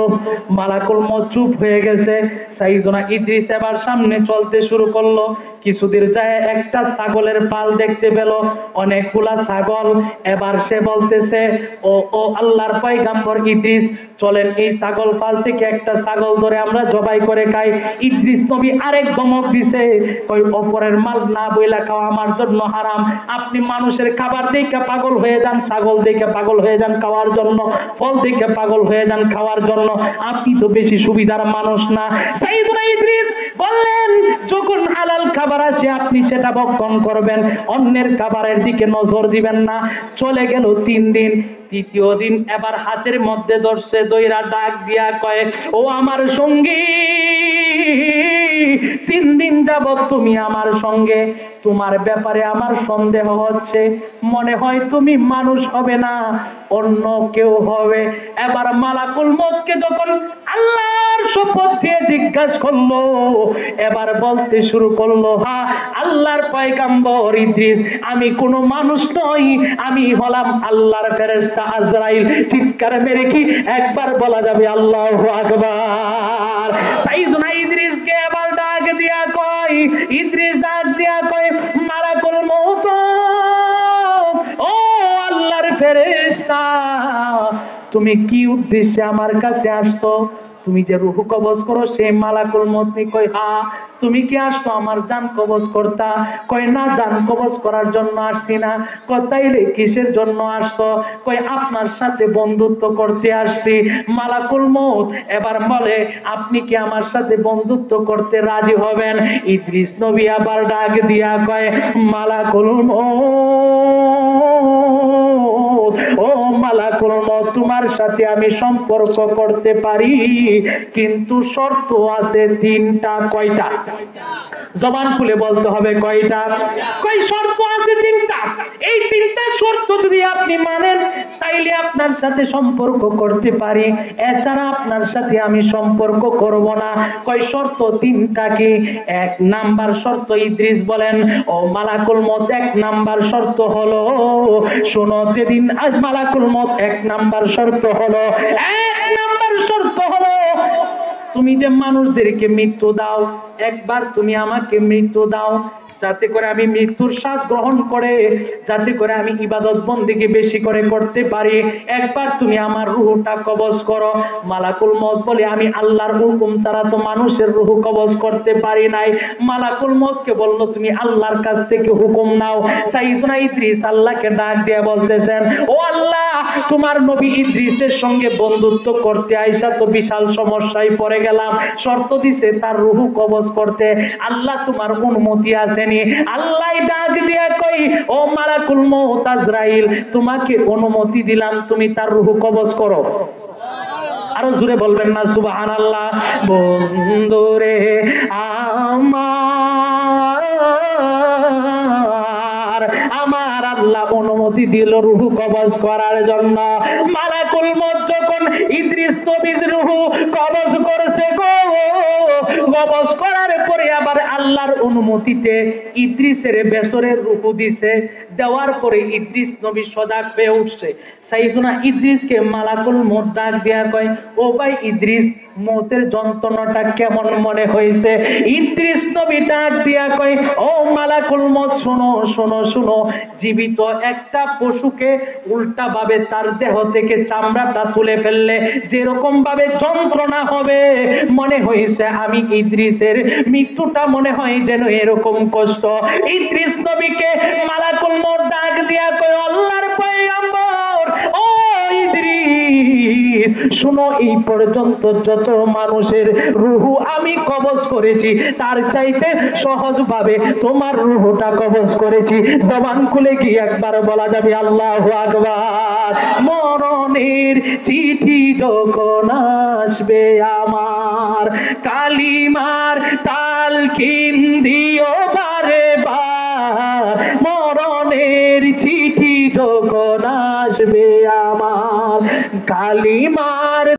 মালাকুল মউত চুপ হয়ে গেছে। সাইয়েদনা ইদ্রিস এবার সামনে চলতে শুরু করলো। কিছুদিন যায় একটা ছাগলের পাল দেখতে পেল, অনেকগুলা ছাগল। এবার সে বলতেছে, ও আল্লাহর পয়গম্বর ইদ্রিস, চলেন এই ছাগল পাল থেকে একটা ছাগল ধরে আমরা জবাই করে খাই। ইদ্রিস নবী আরেক ধমক দিছে, ওই অপরের মাল না বইলা খাওয়া আমার জন্য হারাম। আপনি মানুষের খাবার দেখে পাগল হয়ে যান, ছাগল দেখে পাগল হয়ে যান খাওয়ার জন্য, ফল দেখে পাগল হয়ে যান খাওয়ার জন্য, আপনি তো বেশি সুবিধার মানুষ না। সাইয়েদনা ইদ্রিস বললেন, যখন হালাল খাবার আসে আপনি সেটা ভক্ষণ করবেন, অন্যের খাবারের দিকে নজর দিবেন না। চলে গেল 3 দিন। তৃতীয় দিন এবার হাতের মধ্যে ধরছে, দইরা ডাক দিয়া কয়, ও আমার সঙ্গী, 3 দিন যাবত তুমি আমার সঙ্গে, তোমার ব্যাপারে আমার সন্দেহ হচ্ছে, মনে হয় তুমি মানুষ হবে না, অন্য কেউ হবে। এবার মালাকুল মউতকে যখন আল্লাহর শপথ দিয়ে জিজ্ঞাসা করলো, এবার বলতে শুরু করলো, হ্যাঁ আল্লাহর পয়গম্বর ইদ্রিস, আমি কোনো মানুষ নই, আমি হলাম আল্লাহর ফেরেশতা আজরাইল। চিৎকার মেরে কি একবার বলা যাবে আল্লাহু আকবার? সাইয়েদনা ইদ্রিসকে এবার ডাক দিয়া কয়, ইদ্রিস ডাক দিয়া কয়, মালাকুল মউত, ও আল্লাহর ফেরেশতা, তুমি কি উদ্দেশ্যে আমার কাছে আসছো? তুমি যে রূহ কবজ করো সেই মালাকুল মউত। কই হ্যাঁ। তুমি কি আসছো আমার জান কবজ করতা? কয় না, জান কবজ করার জন্য আসছি না। কয় তাইলে কিসের জন্য আসছো? কয় আপনার সাথে বন্ধুত্ব করতে আসছি। মালাকুল মউত এবার বলে, আপনি কি আমার সাথে বন্ধুত্ব করতে রাজি হবেন? ইদ্রিস নবী আবার ডাক দিয়া কয়, মালাকুল মউত, ও মালাকুল মউত, তোমার সাথে আমি সম্পর্ক করতে পারি, কিন্তু শর্ত আছে তিনটা। কয়টা? জবান খুলে বলতে হবে কয়টা? কয় শর্ত আছে তিনটা। এই তিনটা শর্ত যদি আপনি মানেন তাইলে আপনার সাথে সম্পর্ক করতে পারি, এছাড়া আপনার সাথে আমি সম্পর্ক করব না। কয় শর্ত তিনটা কি? এক নাম্বার শর্ত, ইদ্রিস বলেন, ও মালাকুল মউত, এক নাম্বার শর্ত হলো, শোনো, যেদিন আজ মালাকুল মউত, এক নাম্বার শর্ত হলো, তুমি যে মানুষদেরকে মৃত্যু দাও, একবার তুমি আমাকে মৃত্যু দাও, যাতে করে আমি মৃত্যুর শ্বাস গ্রহণ করে, যাতে করে আমি ইবাদত বন্দেগী বেশি করে করতে পারি, একবার তুমি আমার রূহটা কবজ করো। মালাকুল মউত বলে, আমি আল্লাহর হুকুম ছাড়া তো মানুষের রূহ কবজ করতে পারি নাই। মালাকুল মউতকে বলল, তুমি আল্লাহর কাছ থেকে হুকুম নাও। সাইয়েদনা ইদ্রিস আল্লাহকে ডাক দিয়ে বলতেছেন, ও আল্লাহ, তোমার নবী ইদ্রিসের সঙ্গে বন্ধুত্ব করতে আইসা তো বিশাল সমস্যায় পড়ে গেলাম। শর্ত দিছে তার রূহ কবজ করতে, আল্লাহ তোমার অনুমতি আছে? আল্লাহ ডাক দিয়া কই, ও মালাকুল মউত আজরাইল, তোমাকে অনুমতি দিলাম, তুমি তার রূহ কবজ করো। আরো জোরে বলবেন না সুবহানাল্লাহ? বন্ধুরে আমার, আমার আল্লাহ অনুমতি দিল রূহ কবজ করার জন্য। মালাকুল মউত যখন ইদ্রিস নবীর রূহ কবজ করেছে গো, কবজ করার পরে আবার আল্লাহর অনুমতিতে ইদ্রিসের ভেতরের রূহ দিছে। দেওয়ার পরে ইদ্রিস নবী সজাগ হয়ে উঠছে। সাইয়েদনা ইদ্রিসকে মালাকুল মউত ডাক দিয়া কয়, ও ভাই ইদ্রিস, মৌতের যন্ত্রণাটা কেমন মনে হয়েছে? ইদ্রিস নবী ডাক দিয়া কয়, ও মালাকুল মউত, শোনো শোনো শোনো, জীবিত একটা পশুকে উল্টা ভাবে তার দেহ থেকে চামড়াটা তুলে ফেললে যেরকম ভাবে যন্ত্রণা হবে, মনে হয়েছে আমি ইদ্রিসের মৃত্যুটা মনে হয় যেন এরকম কষ্ট। ইদ্রিস নবীকে মালাকুল মউত ডাক দিয়া কয়, আল্লাহর পয়গম্বর, ও ইদ্রিস, শুনো, এই পর্যন্ত যত মানুষের রূহ আমি কবজ করেছি তার চাইতে সহজ ভাবে তোমার রূহটা কবজ করেছি। জবান খুলে কি একবার বলা যাবে আল্লাহু আকবার? মরণের চিঠি যখন আসবে আমার, কালিমার তালকিন দিও বারে বার, মরণের চিঠি যখন আসবে আমার, কালিমা